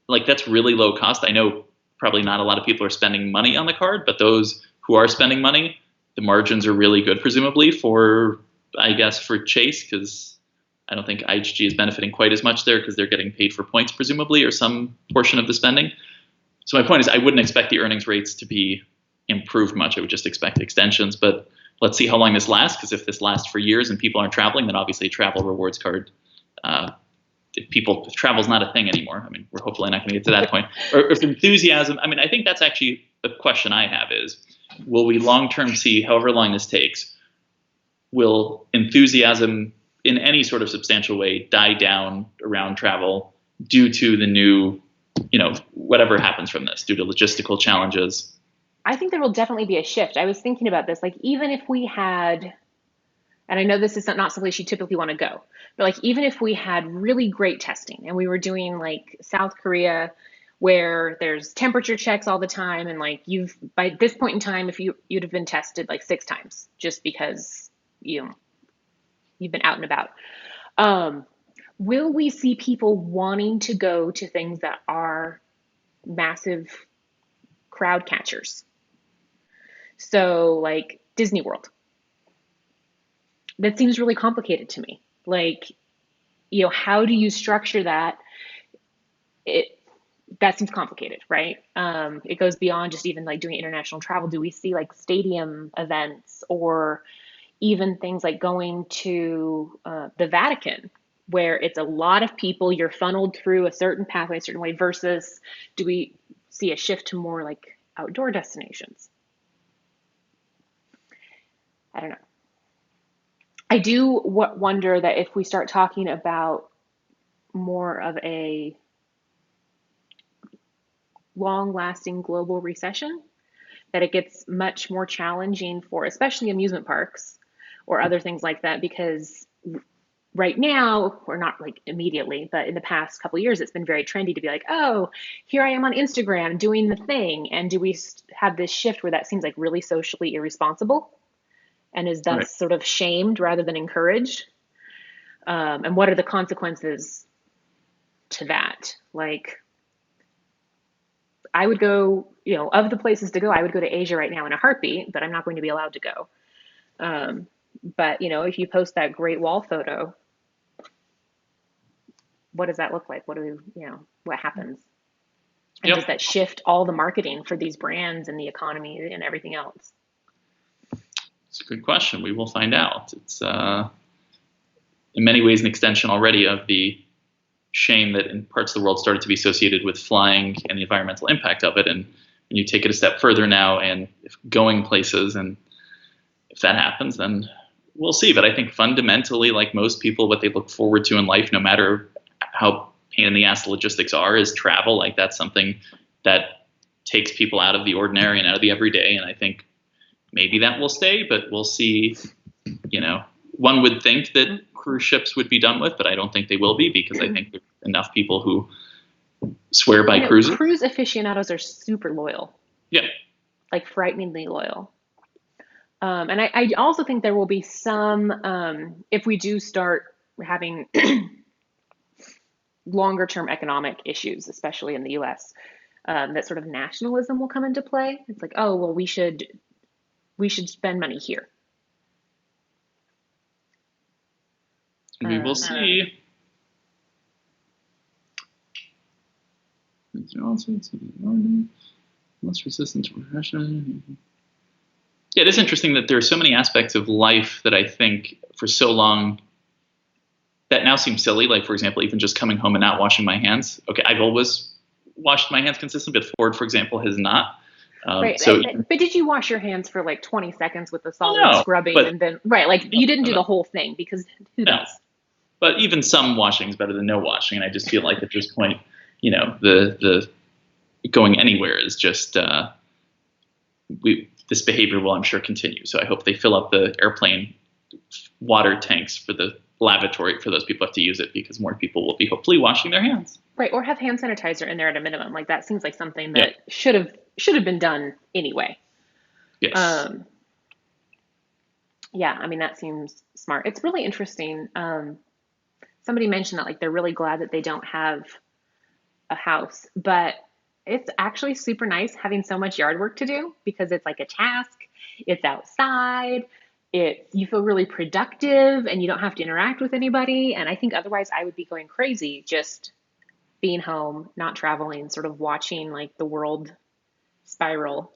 Speaker 2: Like that's really low cost. I know probably not a lot of people are spending money on the card, but those who are spending money, the margins are really good, presumably for Chase, because I don't think IHG is benefiting quite as much there because they're getting paid for points, presumably, or some portion of the spending. So my point is I wouldn't expect the earnings rates to be improved much. I would just expect extensions, but let's see how long this lasts, because if this lasts for years and people aren't traveling, then obviously a travel rewards card, if travel's not a thing anymore. I mean, we're hopefully not going to get to that point. Or if enthusiasm, I mean, I think that's actually the question I have is, will we long-term see, however long this takes, will enthusiasm in any sort of substantial way die down around travel due to the new, whatever happens from this, due to logistical challenges?
Speaker 1: I think there will definitely be a shift. I was thinking about this, like even if we had, and I know this is not someplace you typically want to go, but like even if we had really great testing and we were doing like South Korea where there's temperature checks all the time, and like by this point in time, if you'd have been tested like 6 times just because you've been out and about. Will we see people wanting to go to things that are massive crowd catchers? So like Disney World. That seems really complicated to me. Like, how do you structure that? It that seems complicated, right? It goes beyond just even like doing international travel. Do we see like stadium events or even things like going to the Vatican, where it's a lot of people, you're funneled through a certain pathway, a certain way, versus do we see a shift to more like outdoor destinations? I don't know. I do wonder that if we start talking about more of a long lasting global recession, that it gets much more challenging for especially amusement parks or other things like that, because right now, or not like immediately, but in the past couple of years, it's been very trendy to be like, oh, here I am on Instagram doing the thing. And do we have this shift where that seems like really socially irresponsible and is
Speaker 2: Right.
Speaker 1: thus sort of shamed rather than encouraged? And what are the consequences to that? Like, I would go, of the places to go, I would go to Asia right now in a heartbeat, but I'm not going to be allowed to go. But, if you post that great wall photo, what does that look like? What happens? And does
Speaker 2: Yep.
Speaker 1: that shift all the marketing for these brands and the economy and everything else?
Speaker 2: It's a good question. We will find out. It's in many ways an extension already of the shame that in parts of the world started to be associated with flying and the environmental impact of it. And when you take it a step further now and if going places, and if that happens, then we'll see. But I think fundamentally, like most people, what they look forward to in life, no matter how pain in the ass the logistics are, is travel. Like that's something that takes people out of the ordinary and out of the everyday. And I think maybe that will stay, but we'll see. One would think that cruise ships would be done with, but I don't think they will be, because I think there's enough people who swear by cruises.
Speaker 1: Cruise aficionados are super loyal.
Speaker 2: Yeah.
Speaker 1: Like frighteningly loyal. And I also think there will be some, if we do start having longer term economic issues, especially in the US, that sort of nationalism will come into play. It's like, oh, well, we should spend money here.
Speaker 2: We will see. Less resistant to repression. Yeah, it is interesting that there are so many aspects of life that I think for so long that now seem silly. Like, for example, even just coming home and not washing my hands. Okay, I've always washed my hands consistently, but Ford, for example, has not.
Speaker 1: Right. But did you wash your hands for like 20 seconds with the solid scrubbing and then, right, like you didn't do the whole thing, because who does?
Speaker 2: But even some washing is better than no washing. And I just feel like at this point, the going anywhere is just, this behavior will, I'm sure, continue. So I hope they fill up the airplane water tanks for the lavatory for those people who have to use it, because more people will be hopefully washing their hands.
Speaker 1: Right, or have hand sanitizer in there at a minimum. Like that seems like something that should have been done anyway.
Speaker 2: Yes.
Speaker 1: Yeah, I mean that seems smart. It's really interesting. Somebody mentioned that like they're really glad that they don't have a house, but it's actually super nice having so much yard work to do, because it's like a task. It's outside. You feel really productive and you don't have to interact with anybody. And I think otherwise I would be going crazy just being home, not traveling, sort of watching like the world spiral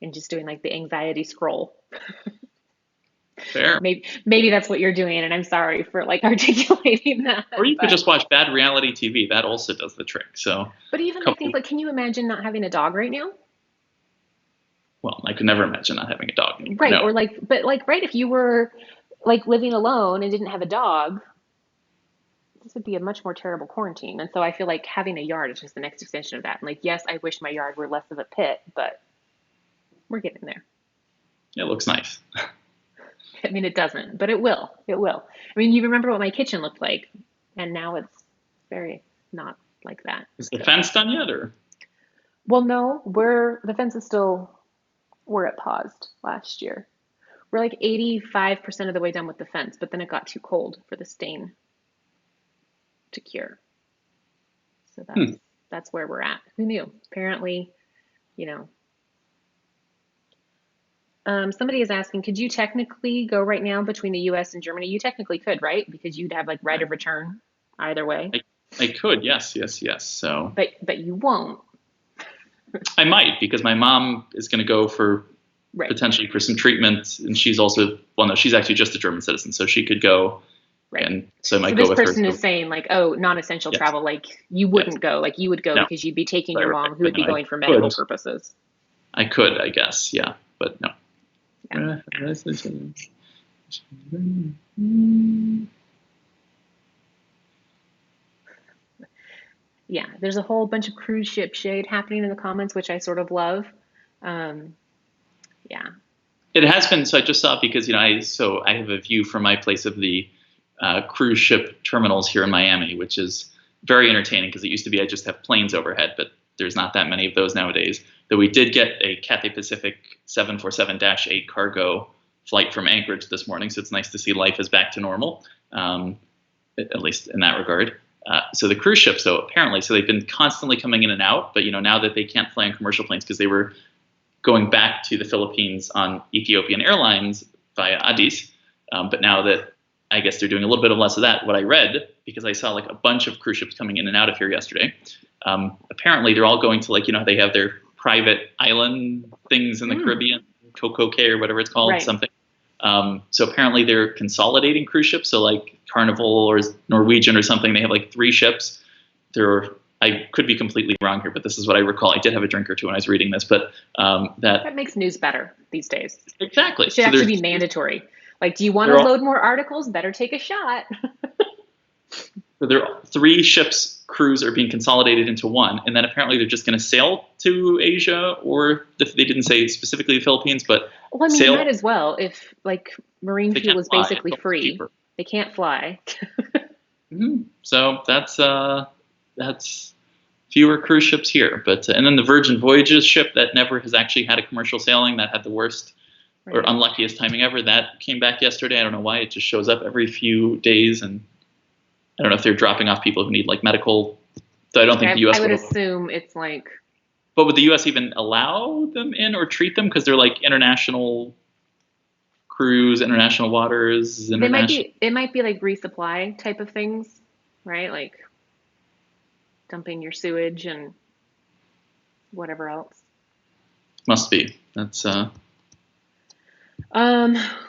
Speaker 1: and just doing like the anxiety scroll.
Speaker 2: Fair.
Speaker 1: Maybe that's what you're doing, and I'm sorry for like articulating that.
Speaker 2: Or you could just watch bad reality TV. That also does the trick. So.
Speaker 1: But even I think, like, can you imagine not having a dog right now?
Speaker 2: Well, I could never imagine not having a dog anymore.
Speaker 1: Right.
Speaker 2: No.
Speaker 1: Or like, but like, right, if you were like living alone and didn't have a dog, this would be a much more terrible quarantine. And so I feel like having a yard is just the next extension of that. And like, yes, I wish my yard were less of a pit, but we're getting there.
Speaker 2: It looks nice.
Speaker 1: I mean, it doesn't, but it will. It will. I mean, you remember what my kitchen looked like, and now it's very not like that.
Speaker 2: Is the fence done yet, or?
Speaker 1: Well, no, the fence is still, where it paused last year. We're like 85% of the way done with the fence, but then it got too cold for the stain to cure. So that's where we're at. Who knew? Apparently, Somebody is asking, could you technically go right now between the US and Germany? You technically could, right? Because you'd have like right of return either way.
Speaker 2: I could, yes, yes, yes. So
Speaker 1: But you won't.
Speaker 2: I might, because my mom is going to go for
Speaker 1: Right.
Speaker 2: potentially for some treatment, and she's also, well, no, she's actually just a German citizen, so she could go,
Speaker 1: Right.
Speaker 2: and so I
Speaker 1: So
Speaker 2: might go
Speaker 1: this
Speaker 2: with her.
Speaker 1: person is saying like, oh, non-essential
Speaker 2: Yes,
Speaker 1: travel, like you
Speaker 2: yes,
Speaker 1: wouldn't go, like you would go
Speaker 2: no,
Speaker 1: because you'd be taking
Speaker 2: right,
Speaker 1: your
Speaker 2: right,
Speaker 1: mom who
Speaker 2: but
Speaker 1: would be
Speaker 2: no,
Speaker 1: going for medical purposes.
Speaker 2: I could, I guess, yeah, but no.
Speaker 1: Yeah. Yeah, there's a whole bunch of cruise ship shade happening in the comments, which I sort of love. Um, yeah.
Speaker 2: It has been. So I just saw, because I have a view from my place of the cruise ship terminals here in Miami, which is very entertaining, because it used to be I just have planes overhead, but there's not that many of those nowadays. Though we did get a Cathay Pacific 747-8 cargo flight from Anchorage this morning, so it's nice to see life is back to normal, at least in that regard. So the cruise ships, though, apparently, so they've been constantly coming in and out, but now that they can't fly on commercial planes because they were going back to the Philippines on Ethiopian Airlines via Addis, but now that I guess they're doing a little bit of less of that, what I read, because I saw like a bunch of cruise ships coming in and out of here yesterday, apparently they're all going to, like, they have their private island things in the Caribbean, Coco Cay or whatever it's called,
Speaker 1: Right.
Speaker 2: something. So apparently they're consolidating cruise ships. So like Carnival or Norwegian or something, they have like 3 ships. I could be completely wrong here, but this is what I recall. I did have a drink or two when I was reading this, but
Speaker 1: That makes news better these days.
Speaker 2: exactly.
Speaker 1: It should
Speaker 2: So
Speaker 1: actually be mandatory. Like, do you want to load more articles? Better take a shot.
Speaker 2: there are 3 ships crews are being consolidated into one, and then apparently they're just going to sail to Asia, or they didn't say specifically the Philippines, but
Speaker 1: Well, I mean, you might as well, if like marine
Speaker 2: they
Speaker 1: fuel
Speaker 2: can't
Speaker 1: is
Speaker 2: fly,
Speaker 1: basically
Speaker 2: it's
Speaker 1: free.
Speaker 2: cheaper.
Speaker 1: They can't fly.
Speaker 2: So that's fewer cruise ships here, but and then the Virgin Voyages ship that never has actually had a commercial sailing, that had the worst or unluckiest timing ever, that came back yesterday. I don't know why. It just shows up every few days, and I don't know if they're dropping off people who need like medical. So I don't think the U.S.
Speaker 1: I would assume it's like.
Speaker 2: But would the U.S. even allow them in or treat them, because they're like international cruise, international waters, international?
Speaker 1: It might be like resupply type of things, right? Like dumping your sewage and whatever else.
Speaker 2: Must be. That's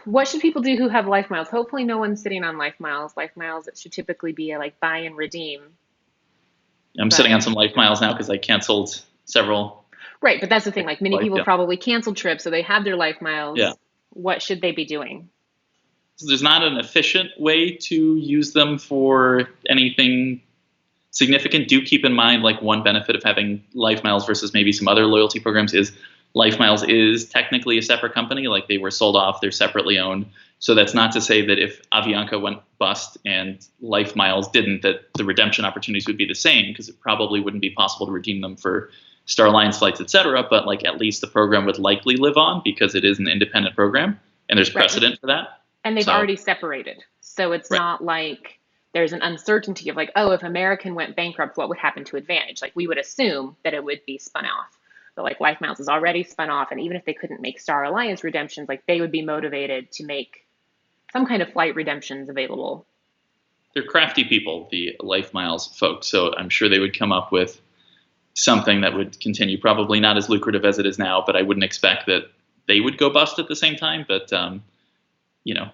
Speaker 1: what should people do who have LifeMiles? Hopefully no one's sitting on LifeMiles. LifeMiles, it should typically be a like buy and redeem.
Speaker 2: I'm sitting on some LifeMiles now because I canceled several.
Speaker 1: Right, but that's the thing. Like many people probably canceled trips, so they have their LifeMiles.
Speaker 2: Yeah.
Speaker 1: What should they be doing?
Speaker 2: So there's not an efficient way to use them for anything significant. Do keep in mind, like, one benefit of having LifeMiles versus maybe some other loyalty programs is LifeMiles is technically a separate company. Like, they were sold off, they're separately owned. So that's not to say that if Avianca went bust and LifeMiles didn't, that the redemption opportunities would be the same, because it probably wouldn't be possible to redeem them for Star Alliance flights, etc. But like, at least the program would likely live on because it is an independent program, and there's precedent for that.
Speaker 1: And they've already separated. So it's not like there's an uncertainty of like, oh, if American went bankrupt, what would happen to Advantage? Like, we would assume that it would be spun off. But like, LifeMiles is already spun off, and even if they couldn't make Star Alliance redemptions, like, they would be motivated to make some kind of flight redemptions available.
Speaker 2: They're crafty people, the LifeMiles folks, so I'm sure they would come up with something that would continue. Probably not as lucrative as it is now, but I wouldn't expect that they would go bust at the same time. But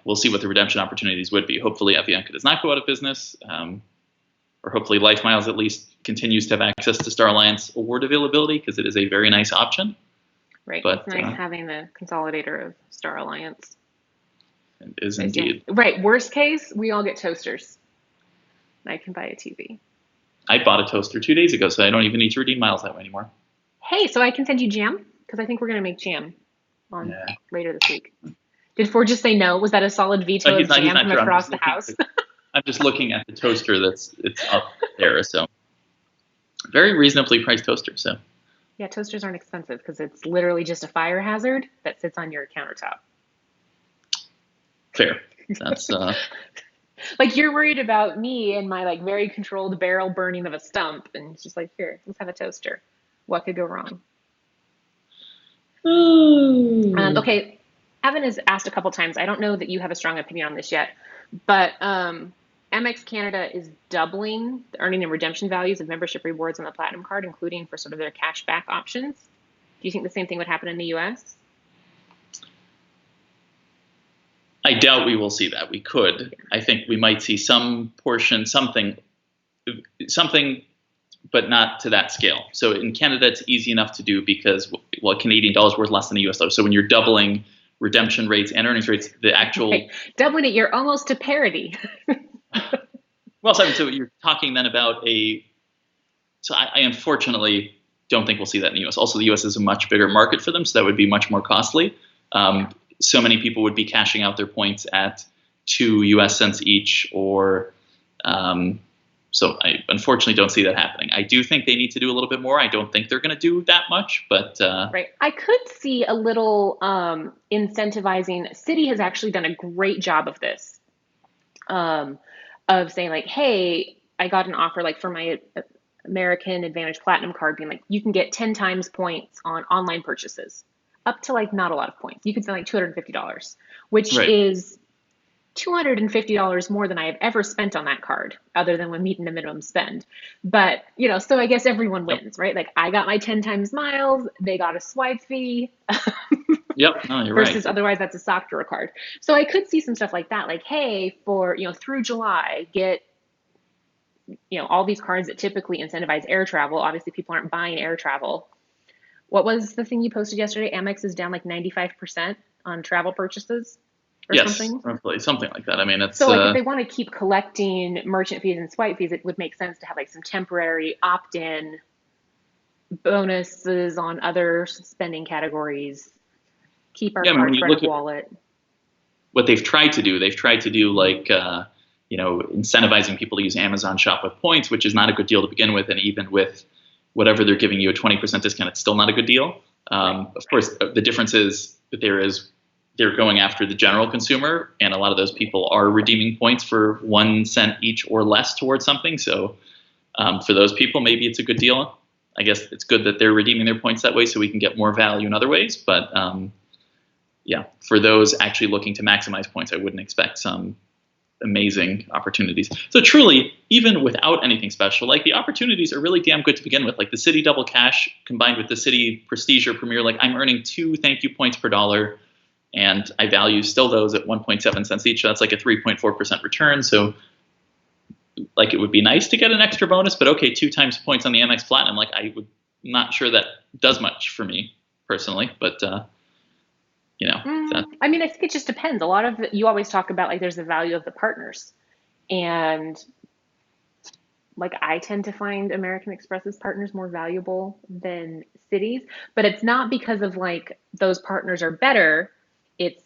Speaker 2: we'll see what the redemption opportunities would be. Hopefully Avianca does not go out of business, or hopefully LifeMiles at least continues to have access to Star Alliance award availability, because it is a very nice option.
Speaker 1: Right. But it's nice having the consolidator of Star Alliance.
Speaker 2: It is indeed.
Speaker 1: Right. Worst case, we all get toasters. I can buy a TV.
Speaker 2: I bought a toaster 2 days ago, so I don't even need to redeem miles that way anymore.
Speaker 1: Hey, so I can send you jam? Because I think we're going to make jam on later this week. Did Ford just say no? Was that a solid veto of jam from across the house?
Speaker 2: I'm just looking at the toaster it's up there. So very reasonably priced toaster. So
Speaker 1: yeah, toasters aren't expensive because it's literally just a fire hazard that sits on your countertop.
Speaker 2: Fair. That's
Speaker 1: like, you're worried about me and my like very controlled barrel burning of a stump, and it's just like, here, let's have a toaster. What could go wrong? Okay, Evan has asked a couple times. I don't know that you have a strong opinion on this yet, but Amex Canada is doubling the earning and redemption values of membership rewards on the Platinum card, including for sort of their cash back options. Do you think the same thing would happen in the US?
Speaker 2: I doubt we will see that. We could. I think we might see some portion, something, but not to that scale. So in Canada, it's easy enough to do because, well, Canadian dollar's worth less than the US dollar. So when you're doubling redemption rates and earnings rates, the actual
Speaker 1: Right. Doubling it, you're almost to parity.
Speaker 2: well, so you're talking then about a. So I unfortunately don't think we'll see that in the U.S. Also, the U.S. is a much bigger market for them, so that would be much more costly.
Speaker 1: Yeah.
Speaker 2: So many people would be cashing out their points at 2 US cents each, or so I unfortunately don't see that happening. I do think they need to do a little bit more. I don't think they're going to do that much, but
Speaker 1: Right. I could see a little incentivizing. Citi has actually done a great job of this, um, of saying like, "Hey, I got an offer like for my American Advantage Platinum card, being like, you can get 10 times points on online purchases, up to like not a lot of points. You could spend like $250, which
Speaker 2: right.
Speaker 1: is $250 more than I have ever spent on that card, other than when meeting the minimum spend. But, so I guess everyone
Speaker 2: Yep.
Speaker 1: wins, right? Like I got my 10 times miles, they got a swipe fee,
Speaker 2: Yep. No, you're right.
Speaker 1: versus otherwise that's a soft draw card. So I could see some stuff like that, like, hey, for, through July, get, all these cards that typically incentivize air travel. Obviously, people aren't buying air travel. What was the thing you posted yesterday? Amex is down like 95% on travel purchases or
Speaker 2: Yes,
Speaker 1: something.
Speaker 2: roughly something like that. I mean, it's
Speaker 1: So like if they want to keep collecting merchant fees and swipe fees, it would make sense to have like some temporary opt-in bonuses on other spending categories. Keep our
Speaker 2: yeah. I mean, when
Speaker 1: card
Speaker 2: you
Speaker 1: front
Speaker 2: look
Speaker 1: of
Speaker 2: at
Speaker 1: wallet.
Speaker 2: what they've tried to do like incentivizing people to use Amazon Shop with points, which is not a good deal to begin with, and even with whatever they're giving you a 20% discount, it's still not a good deal.
Speaker 1: Right.
Speaker 2: Of course, the difference is that they're going after the general consumer, and a lot of those people are redeeming points for 1 cent each or less towards something. So for those people, maybe it's a good deal. I guess it's good that they're redeeming their points that way, so we can get more value in other ways. But yeah, for those actually looking to maximize points, I wouldn't expect some amazing opportunities. So truly, even without anything special, like the opportunities are really damn good to begin with. Like the Citi Double Cash combined with the Citi Prestige or Premier, like I'm earning 2 thank you points per dollar, and I value still those at 1.7 cents each. So that's like a 3.4% return. So like it would be nice to get an extra bonus, but okay, 2 times points on the Amex Platinum, like I would not sure that does much for me personally, but that
Speaker 1: I mean, I think it just depends. A lot of you always talk about like there's the value of the partners, and like I tend to find American Express's partners more valuable than Citi's, but it's not because of like those partners are better. It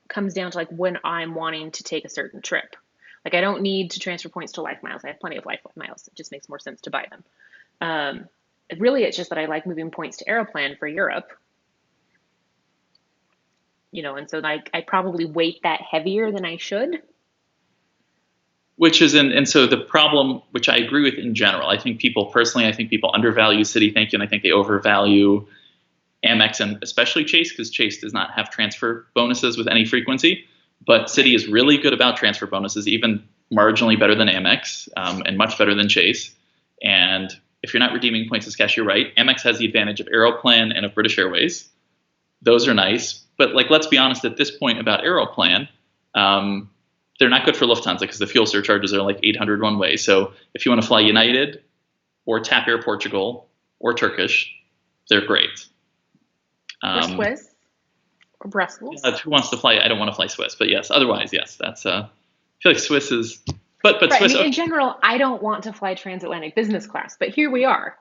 Speaker 1: comes down to like when I'm wanting to take a certain trip. Like I don't need to transfer points to LifeMiles. I have plenty of LifeMiles. It just makes more sense to buy them. Um, Really, it's just that I like moving points to Aeroplan for Europe, and so like I probably weight that heavier than I should.
Speaker 2: which is and so the problem, which I agree with in general, I think people undervalue Citi Thank You, and I think they overvalue Amex and especially Chase, because Chase does not have transfer bonuses with any frequency. But
Speaker 1: Right.
Speaker 2: Citi is really good about transfer bonuses, even marginally better than Amex, and much better than Chase. And if you're not redeeming points as cash, you're right. Amex has the advantage of Aeroplan and of British Airways. Those are nice. But like, let's be honest at this point about Aeroplan. They're not good for Lufthansa because the fuel surcharges are like 800 one way. So if you want to fly United or TAP Air Portugal or Turkish, they're great.
Speaker 1: Or
Speaker 2: Um,
Speaker 1: Swiss or Brussels.
Speaker 2: who wants to fly? I don't want to fly Swiss, but yes. Otherwise, yes. That's. I feel like Swiss is, but
Speaker 1: Right. I
Speaker 2: Swiss.
Speaker 1: mean, in
Speaker 2: Okay,
Speaker 1: general, I don't want to fly transatlantic business class, but here we are.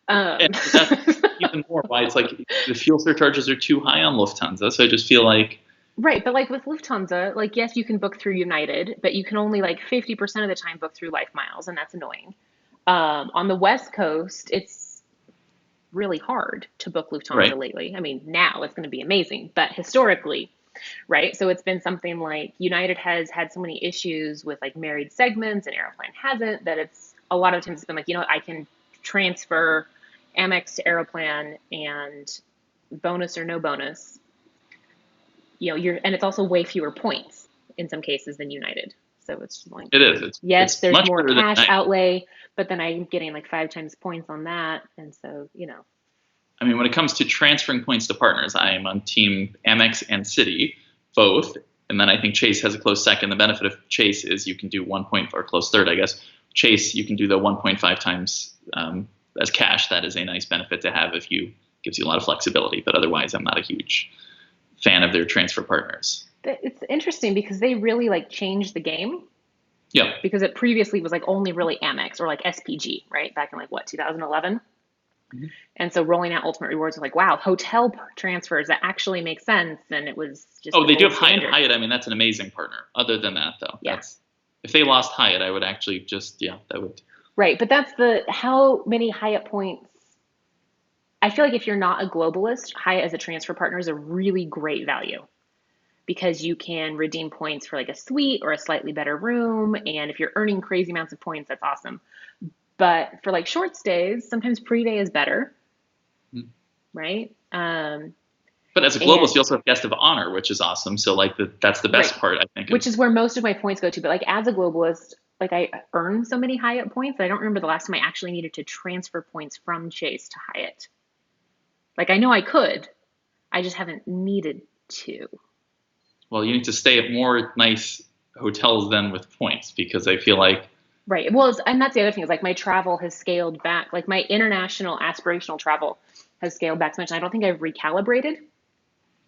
Speaker 2: and
Speaker 1: Um,
Speaker 2: that's even more why it's like the fuel surcharges are too high on Lufthansa. So I just feel like
Speaker 1: right. But like with Lufthansa, like, yes, you can book through United, but you can only like 50% of the time book through LifeMiles, and that's annoying. On the West Coast, it's really hard to book
Speaker 2: right.
Speaker 1: Lufthansa lately. I mean, now it's going to be amazing, but historically, right? So it's been something like United has had so many issues with like married segments and Aeroplan hasn't, that it's a lot of times it's been like, I can transfer Amex to Aeroplan and bonus or no bonus. and it's also way fewer points in some cases than United. So it's like,
Speaker 2: It is.
Speaker 1: yes,
Speaker 2: It's
Speaker 1: there's
Speaker 2: much
Speaker 1: more
Speaker 2: better than
Speaker 1: cash
Speaker 2: I.
Speaker 1: outlay, but then I'm getting like 5 times points on that. And so,
Speaker 2: I mean, when it comes to transferring points to partners, I am on team Amex and Citi, both. And then I think Chase has a close second. The benefit of Chase is you can do 1 point or close third, I guess. Chase, you can do the 1.5 times as cash. That is a nice benefit to have gives you a lot of flexibility. But otherwise, I'm not a huge fan of their transfer partners.
Speaker 1: it's interesting because they really like changed the game
Speaker 2: Yeah.
Speaker 1: because it previously was like only really Amex or like SPG, right? Back in like what, 2011?
Speaker 2: Mm-hmm.
Speaker 1: And so rolling out Ultimate Rewards was like, wow, hotel transfers that actually make sense. And it was just
Speaker 2: Oh,
Speaker 1: the
Speaker 2: they do
Speaker 1: gold
Speaker 2: have Hyatt.
Speaker 1: standard.
Speaker 2: Hyatt, I mean, that's an amazing partner. Other than that, though,
Speaker 1: Yeah.
Speaker 2: if they lost Hyatt, I would actually that would.
Speaker 1: Right. But that's how many Hyatt points. I feel like if you're not a globalist, Hyatt as a transfer partner is a really great value because you can redeem points for like a suite or a slightly better room. And if you're earning crazy amounts of points, that's awesome. But for like short stays, sometimes pre-day is better, right?
Speaker 2: But as a globalist, you also have guest of honor, which is awesome. So like that's the best part, I think.
Speaker 1: Which is where most of my points go to. But like as a globalist, like I earn so many Hyatt points, I don't remember the last time I actually needed to transfer points from Chase to Hyatt. Like I know I could, I just haven't needed to.
Speaker 2: Well, you need to stay at more nice hotels than with points because I feel like.
Speaker 1: Right. Well, and that's the other thing is like my travel has scaled back. Like my international aspirational travel has scaled back so much. I don't think I've recalibrated.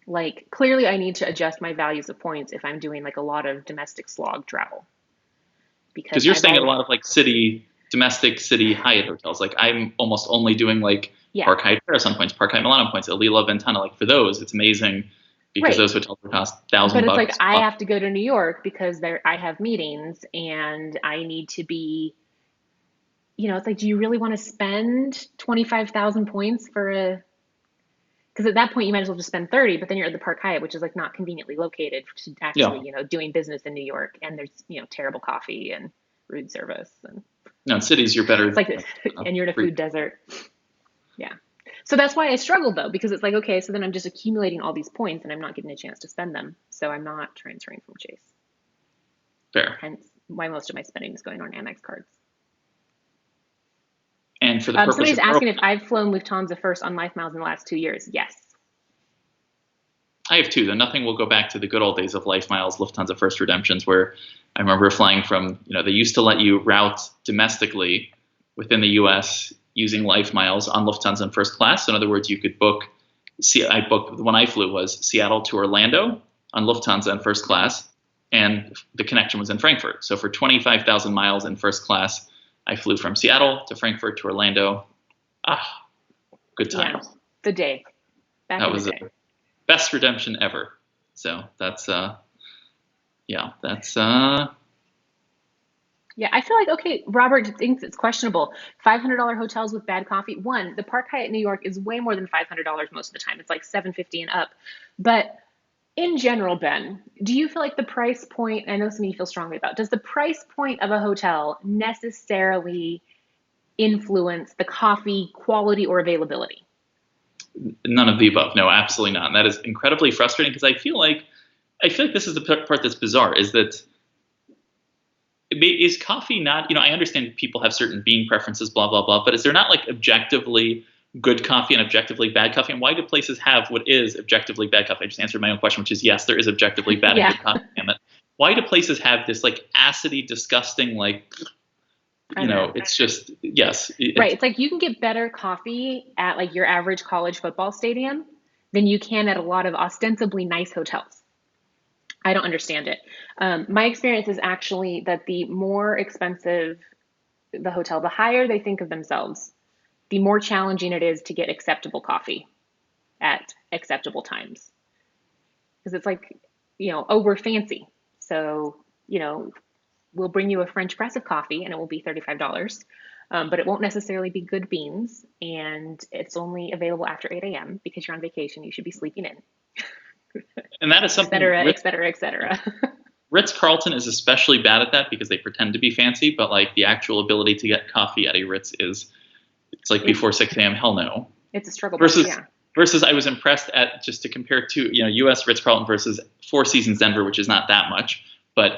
Speaker 1: Like clearly I need to adjust my values of points if I'm doing like a lot of domestic slog travel.
Speaker 2: Because you're staying at a lot of like domestic city Hyatt hotels. Like I'm almost only doing like Park Hyatt Paris on points, Park Hyatt Milano points, Alila Ventana. Like for those, it's amazing because those hotels would cost $1,000.
Speaker 1: But it's like I have to go to New York because I have meetings and I need to be, it's like, do you really want to spend 25,000 points because at that point you might as well just spend 30, but then you're at the Park Hyatt, which is like not conveniently located to actually, doing business in New York. And there's, terrible coffee and rude service. And
Speaker 2: no, in cities you're better.
Speaker 1: It's like, and you're in a food desert. Yeah. So that's why I struggled though, because it's like, okay, so then I'm just accumulating all these points and I'm not getting a chance to spend them. So I'm not transferring from Chase.
Speaker 2: Fair.
Speaker 1: Hence why most of my spending is going on Amex cards.
Speaker 2: And for the purpose
Speaker 1: somebody's asking if I've flown Lufthansa first on LifeMiles in the last 2 years. Yes.
Speaker 2: I have too. Though nothing will go back to the good old days of LifeMiles, Lufthansa first redemptions, where I remember flying from, they used to let you route domestically within the U.S. using LifeMiles on Lufthansa in first class. So in other words, you could book. The one I flew was Seattle to Orlando on Lufthansa in first class, and the connection was in Frankfurt. So for 25,000 miles in first class, I flew from Seattle to Frankfurt to Orlando. Good times.
Speaker 1: Yeah, the day.
Speaker 2: That was the best redemption ever. So that's Yeah,
Speaker 1: I feel like, okay, Robert thinks it's questionable. $500 hotels with bad coffee. One, the Park Hyatt New York is way more than $500 most of the time. It's like $750 and up. But in general, Ben, do you feel like the price point, I know some of you feel strongly about, does the price point of a hotel necessarily influence the coffee quality or availability?
Speaker 2: None of the above. No, absolutely not. And that is incredibly frustrating because I feel like this is the part that's bizarre, is that is coffee not, I understand people have certain bean preferences, blah, blah, blah, but is there not like objectively good coffee and objectively bad coffee? And why do places have what is objectively bad coffee? I just answered my own question, which is yes, there is objectively bad and good coffee. Damn it. Why do places have this like acidy, disgusting, like, it's just, yes.
Speaker 1: Right. It's like you can get better coffee at like your average college football stadium than you can at a lot of ostensibly nice hotels. I don't understand it. My experience is actually that the more expensive the hotel, the higher they think of themselves, the more challenging it is to get acceptable coffee at acceptable times. Because it's like, oh, we're fancy. So, we'll bring you a French press of coffee and it will be $35. But it won't necessarily be good beans. And it's only available after 8 a.m. because you're on vacation. You should be sleeping in.
Speaker 2: And that is something,
Speaker 1: et cetera.
Speaker 2: Ritz-Carlton is especially bad at that because they pretend to be fancy, but like the actual ability to get coffee at a Ritz it's like before 6 a.m. Hell no.
Speaker 1: It's a struggle.
Speaker 2: Versus Versus I was impressed at, just to compare to, U.S. Ritz-Carlton versus Four Seasons Denver, which is not that much, but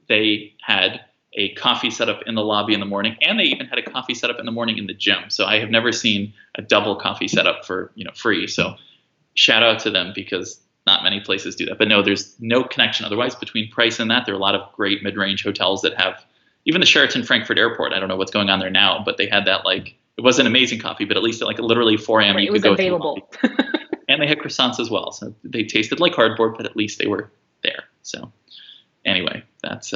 Speaker 2: they had a coffee set up in the lobby in the morning, and they even had a coffee set up in the morning in the gym. So I have never seen a double coffee set up for free. So shout out to them, because not many places do that. But no, there's no connection otherwise between price and that. There are a lot of great mid-range hotels that have, even the Sheraton Frankfurt Airport. I don't know what's going on there now, but they had that, like, it wasn't amazing coffee, but at least at like literally 4 a.m.
Speaker 1: Right,
Speaker 2: you
Speaker 1: it
Speaker 2: could
Speaker 1: was
Speaker 2: go
Speaker 1: available.
Speaker 2: to a coffee. And they had croissants as well. So they tasted like cardboard, but at least they were there. So anyway, that's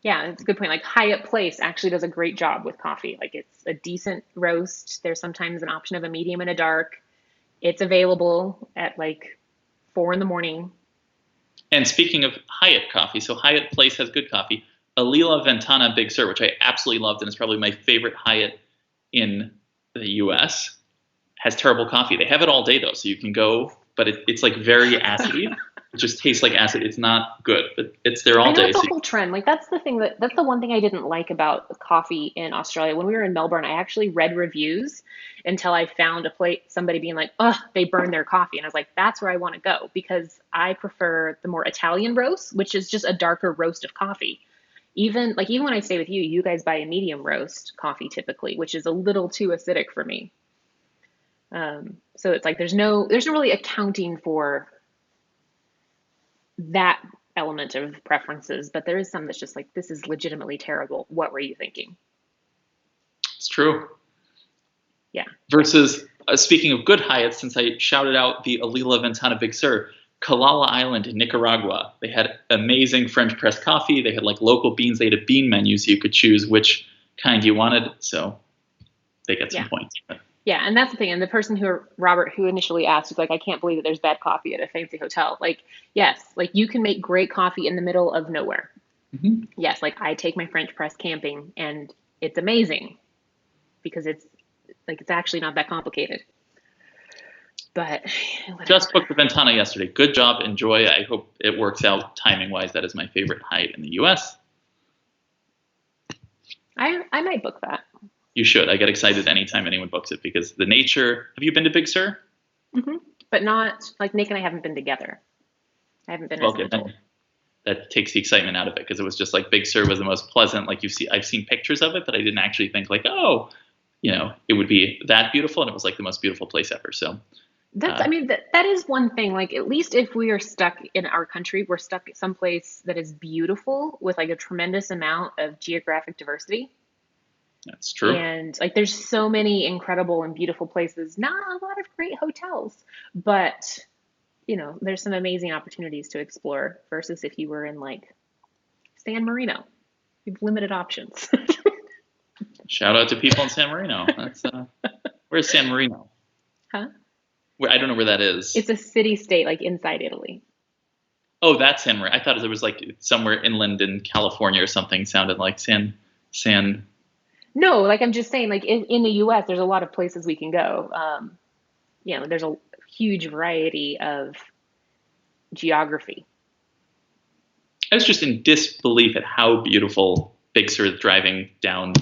Speaker 1: Yeah, it's a good point. Like Hyatt Place actually does a great job with coffee. Like it's a decent roast. There's sometimes an option of a medium and a dark. It's available at like 4 in the morning.
Speaker 2: And speaking of Hyatt coffee, so Hyatt Place has good coffee. Alila Ventana Big Sur, which I absolutely loved, and it's probably my favorite Hyatt in the U.S., has terrible coffee. They have it all day, though, so you can go, but it's like very acidy. It just tastes like acid. It's not good, but it's there all
Speaker 1: I know
Speaker 2: day.
Speaker 1: it's a whole trend. Like that's the thing that's the one thing I didn't like about coffee in Australia. When we were in Melbourne, I actually read reviews until I found a place, somebody being like, "Oh, they burn their coffee," and I was like, "That's where I want to go," because I prefer the more Italian roast, which is just a darker roast of coffee. Even when I stay with you, you guys buy a medium roast coffee typically, which is a little too acidic for me. So it's like there's no really accounting for that element of preferences, but there is some that's just like, this is legitimately terrible. What were you thinking?
Speaker 2: It's true.
Speaker 1: Yeah.
Speaker 2: Versus, speaking of good Hyatts, since I shouted out the Alila Ventana Big Sur, Kalala Island in Nicaragua, they had amazing French press coffee. They had like local beans. They had a bean menu, so you could choose which kind you wanted. So they get some points.
Speaker 1: Yeah, and that's the thing. And the person Robert, who initially asked, was like, I can't believe that there's bad coffee at a fancy hotel. Like, yes, like you can make great coffee in the middle of nowhere.
Speaker 2: Mm-hmm.
Speaker 1: Yes, like I take my French press camping and it's amazing because it's actually not that complicated. But whatever.
Speaker 2: Just booked the Ventana yesterday. Good job. Enjoy. I hope it works out timing wise. That is my favorite Hyatt in the U.S.
Speaker 1: I might book that.
Speaker 2: You should. I get excited anytime anyone books it because the nature. Have you been to Big Sur?
Speaker 1: Mm-hmm. But not like Nick and I haven't been together. I haven't been as an adult.
Speaker 2: That takes the excitement out of it because it was just like Big Sur was the most pleasant. Like I've seen pictures of it, but I didn't actually think like, oh, it would be that beautiful, and it was like the most beautiful place ever. So
Speaker 1: that's, that is one thing. Like at least if we are stuck in our country, we're stuck at some place that is beautiful with like a tremendous amount of geographic diversity.
Speaker 2: That's true.
Speaker 1: And like there's so many incredible and beautiful places, not a lot of great hotels, but there's some amazing opportunities to explore versus if you were in like San Marino. You've limited options.
Speaker 2: Shout out to people in San Marino. That's where's San Marino?
Speaker 1: Huh?
Speaker 2: I don't know where that is.
Speaker 1: It's a city-state like inside Italy.
Speaker 2: Oh, that's San Marino. I thought it was like somewhere inland in California or something. Sounded like San.
Speaker 1: No, like I'm just saying, like in the U.S., there's a lot of places we can go. There's a huge variety of geography.
Speaker 2: I was just in disbelief at how beautiful Big Sur is driving down.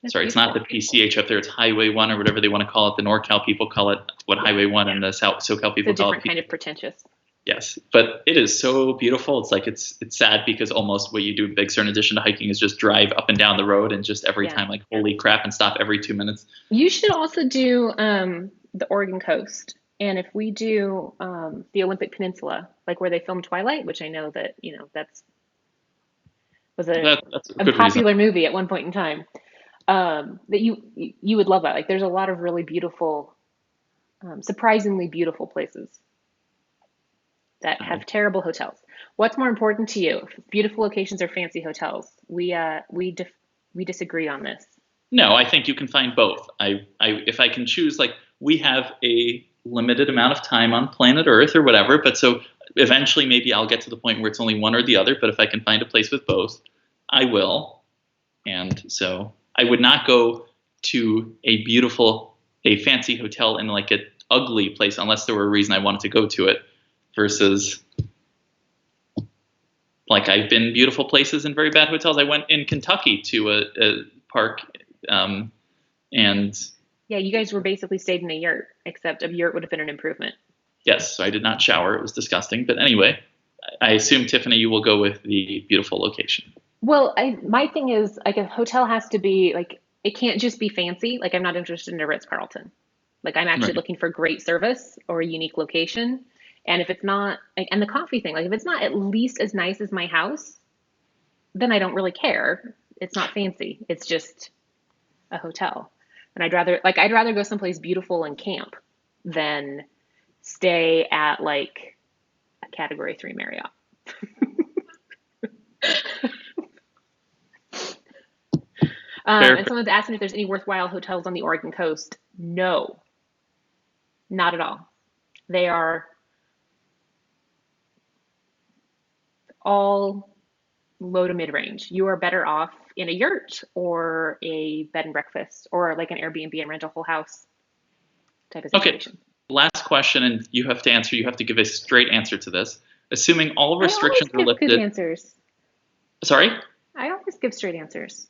Speaker 2: Sorry, it's not the PCH up there. It's Highway 1 or whatever they want to call it. The NorCal people call it Highway 1, and the SoCal people
Speaker 1: it's a
Speaker 2: call it.
Speaker 1: different kind of pretentious.
Speaker 2: Yes, but it is so beautiful. It's like it's sad because almost what you do in Big Sur in addition to hiking is just drive up and down the road and just every time like holy crap and stop every 2 minutes.
Speaker 1: You should also do the Oregon coast, and if we do the Olympic Peninsula, like where they filmed Twilight, which I know that that's a popular movie at one point in time, that you would love that. Like there's a lot of really beautiful, surprisingly beautiful places that have terrible hotels. What's more important to you, beautiful locations or fancy hotels? We disagree on this.
Speaker 2: No, I think you can find both. If I can choose, like we have a limited amount of time on planet Earth or whatever, but so eventually maybe I'll get to the point where it's only one or the other, but if I can find a place with both, I will. And so I would not go to a fancy hotel in like an ugly place unless there were a reason I wanted to go to it. Versus, like I've been beautiful places in very bad hotels. I went in Kentucky to a park, and
Speaker 1: Yeah, you guys were basically stayed in a yurt, except a yurt would have been an improvement.
Speaker 2: Yes, so I did not shower. It was disgusting. But anyway, I assume, Tiffany, you will go with the beautiful location.
Speaker 1: Well, my thing is like a hotel has to be like it can't just be fancy. Like I'm not interested in a Ritz-Carlton. Like I'm actually
Speaker 2: Right.
Speaker 1: looking for great service or a unique location. And if it's not like and the coffee thing, like if it's not at least as nice as my house, then I don't really care. It's not fancy. It's just a hotel. And I'd rather go someplace beautiful and camp than stay at like a category 3 Marriott.
Speaker 2: Fair.
Speaker 1: And someone's asking if there's any worthwhile hotels on the Oregon coast. No, not at all. They are all low to mid range. You are better off in a yurt or a bed and breakfast or like an Airbnb and rent a whole house type of
Speaker 2: Okay.
Speaker 1: situation.
Speaker 2: Last question, and you have to answer. You have to give a straight answer to this. Assuming all
Speaker 1: I always
Speaker 2: restrictions are
Speaker 1: give good
Speaker 2: lifted.
Speaker 1: answers.
Speaker 2: Sorry?
Speaker 1: I always give straight answers.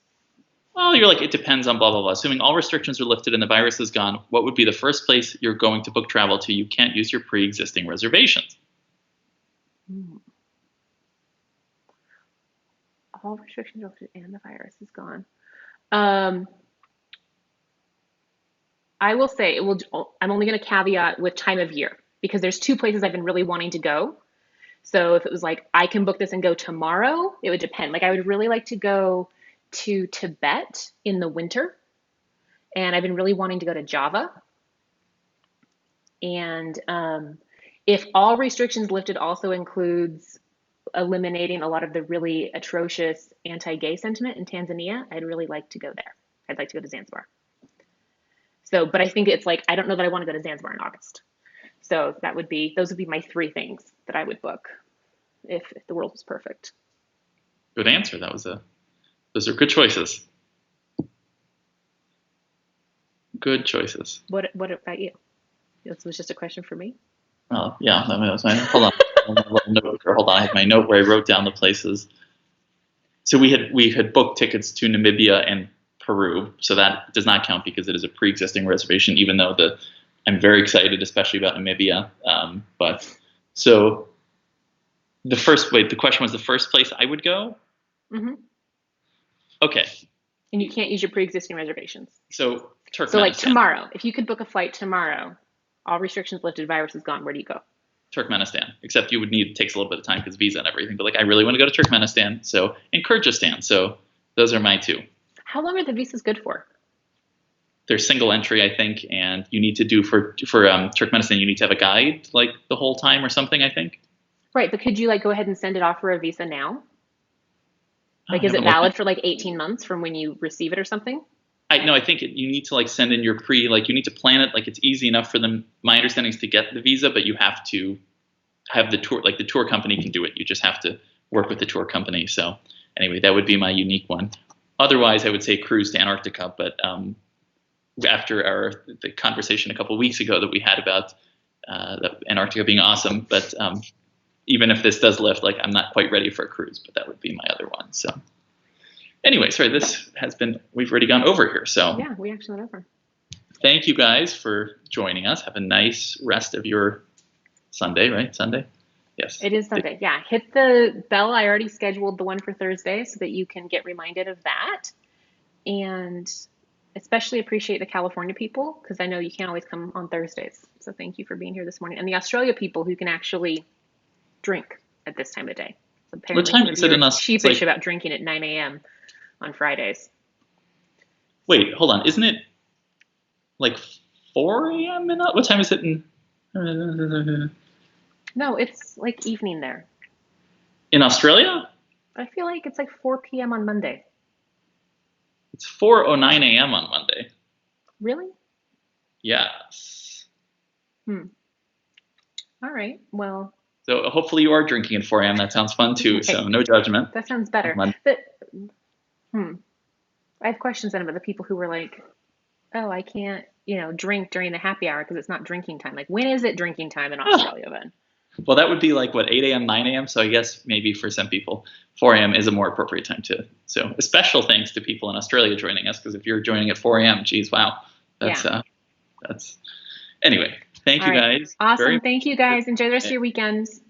Speaker 2: Well, you're like, it depends on blah, blah, blah. Assuming all restrictions are lifted and the virus is gone, what would be the first place you're going to book travel to? You can't use your pre-existing reservations.
Speaker 1: Hmm. All restrictions are lifted and the virus is gone. Um, I will say it will. I'm only going to caveat with time of year because there's two places I've been really wanting to go. So if it was like I can book this and go tomorrow, it would depend. Like I would really like to go to Tibet in the winter, and I've been really wanting to go to Java. And if all restrictions lifted also includes eliminating a lot of the really atrocious anti-gay sentiment in Tanzania, I'd really like to go there. I'd like to go to Zanzibar. So, but I think it's like I don't know that I want to go to Zanzibar in August. So those would be my three things that I would book if the world was perfect.
Speaker 2: Good answer. Those are good choices. Good choices.
Speaker 1: What about you? This was just a question for me.
Speaker 2: Oh, yeah. I mean, hold on. Hold on. I have my note where I wrote down the places. So we had booked tickets to Namibia and Peru, so that does not count because it is a pre-existing reservation. Even though I'm very excited, especially about Namibia. But so the question was the first place I would go.
Speaker 1: Mm-hmm.
Speaker 2: Okay.
Speaker 1: And you can't use your pre-existing reservations.
Speaker 2: So Turkmenistan.
Speaker 1: So like tomorrow, if you could book a flight tomorrow, all restrictions lifted, virus is gone. Where do you go?
Speaker 2: Turkmenistan, except it takes a little bit of time because visa and everything. But like, I really want to go to Turkmenistan, so in Kyrgyzstan. So those are my two.
Speaker 1: How long are the visas good for?
Speaker 2: They're single entry, I think, and you need to do for Turkmenistan. You need to have a guide like the whole time or something, I think.
Speaker 1: Right, but could you like go ahead and send it off for a visa now? Like, is it valid for like 18 months from when you receive it or something?
Speaker 2: I think you need to like send in your you need to plan it. Like it's easy enough for them. My understanding is to get the visa, but you have to have the tour. Like the tour company can do it. You just have to work with the tour company. So anyway, that would be my unique one. Otherwise, I would say cruise to Antarctica. But after the conversation a couple of weeks ago that we had about Antarctica being awesome, but even if this does lift, like I'm not quite ready for a cruise. But that would be my other one. So. Anyway, sorry, we've already gone over here. So
Speaker 1: yeah, we actually went over.
Speaker 2: Thank you guys for joining us. Have a nice rest of your Sunday, right? Sunday? Yes.
Speaker 1: It is Sunday. Yeah. Hit the bell. I already scheduled the one for Thursday so that you can get reminded of that. And especially appreciate the California people because I know you can't always come on Thursdays. So thank you for being here this morning. And the Australia people who can actually drink at this time of day. So
Speaker 2: what time is it in us?
Speaker 1: Sheepish about drinking at 9 a.m. on Fridays.
Speaker 2: Wait, hold on. Isn't it like 4 a.m. What time is it in?
Speaker 1: No, it's like evening there.
Speaker 2: In Australia?
Speaker 1: I feel like it's like 4 p.m. on Monday.
Speaker 2: It's 4:09 a.m. on Monday.
Speaker 1: Really?
Speaker 2: Yes.
Speaker 1: All right. Well.
Speaker 2: So hopefully you are drinking at 4 a.m. That sounds fun too. Okay. So no judgment.
Speaker 1: That sounds better. But I have questions then about the people who were like, oh, I can't, drink during the happy hour because it's not drinking time. Like, when is it drinking time in Australia then?
Speaker 2: Well, that would be like, 8 a.m., 9 a.m.? So I guess maybe for some people, 4 a.m. is a more appropriate time to. So a special thanks to people in Australia joining us because if you're joining at 4 a.m., geez, wow. That's
Speaker 1: Yeah.
Speaker 2: that's anyway. Thank
Speaker 1: All
Speaker 2: you
Speaker 1: right.
Speaker 2: guys very
Speaker 1: Awesome.
Speaker 2: much.
Speaker 1: Thank you guys. Enjoy the rest of your weekends.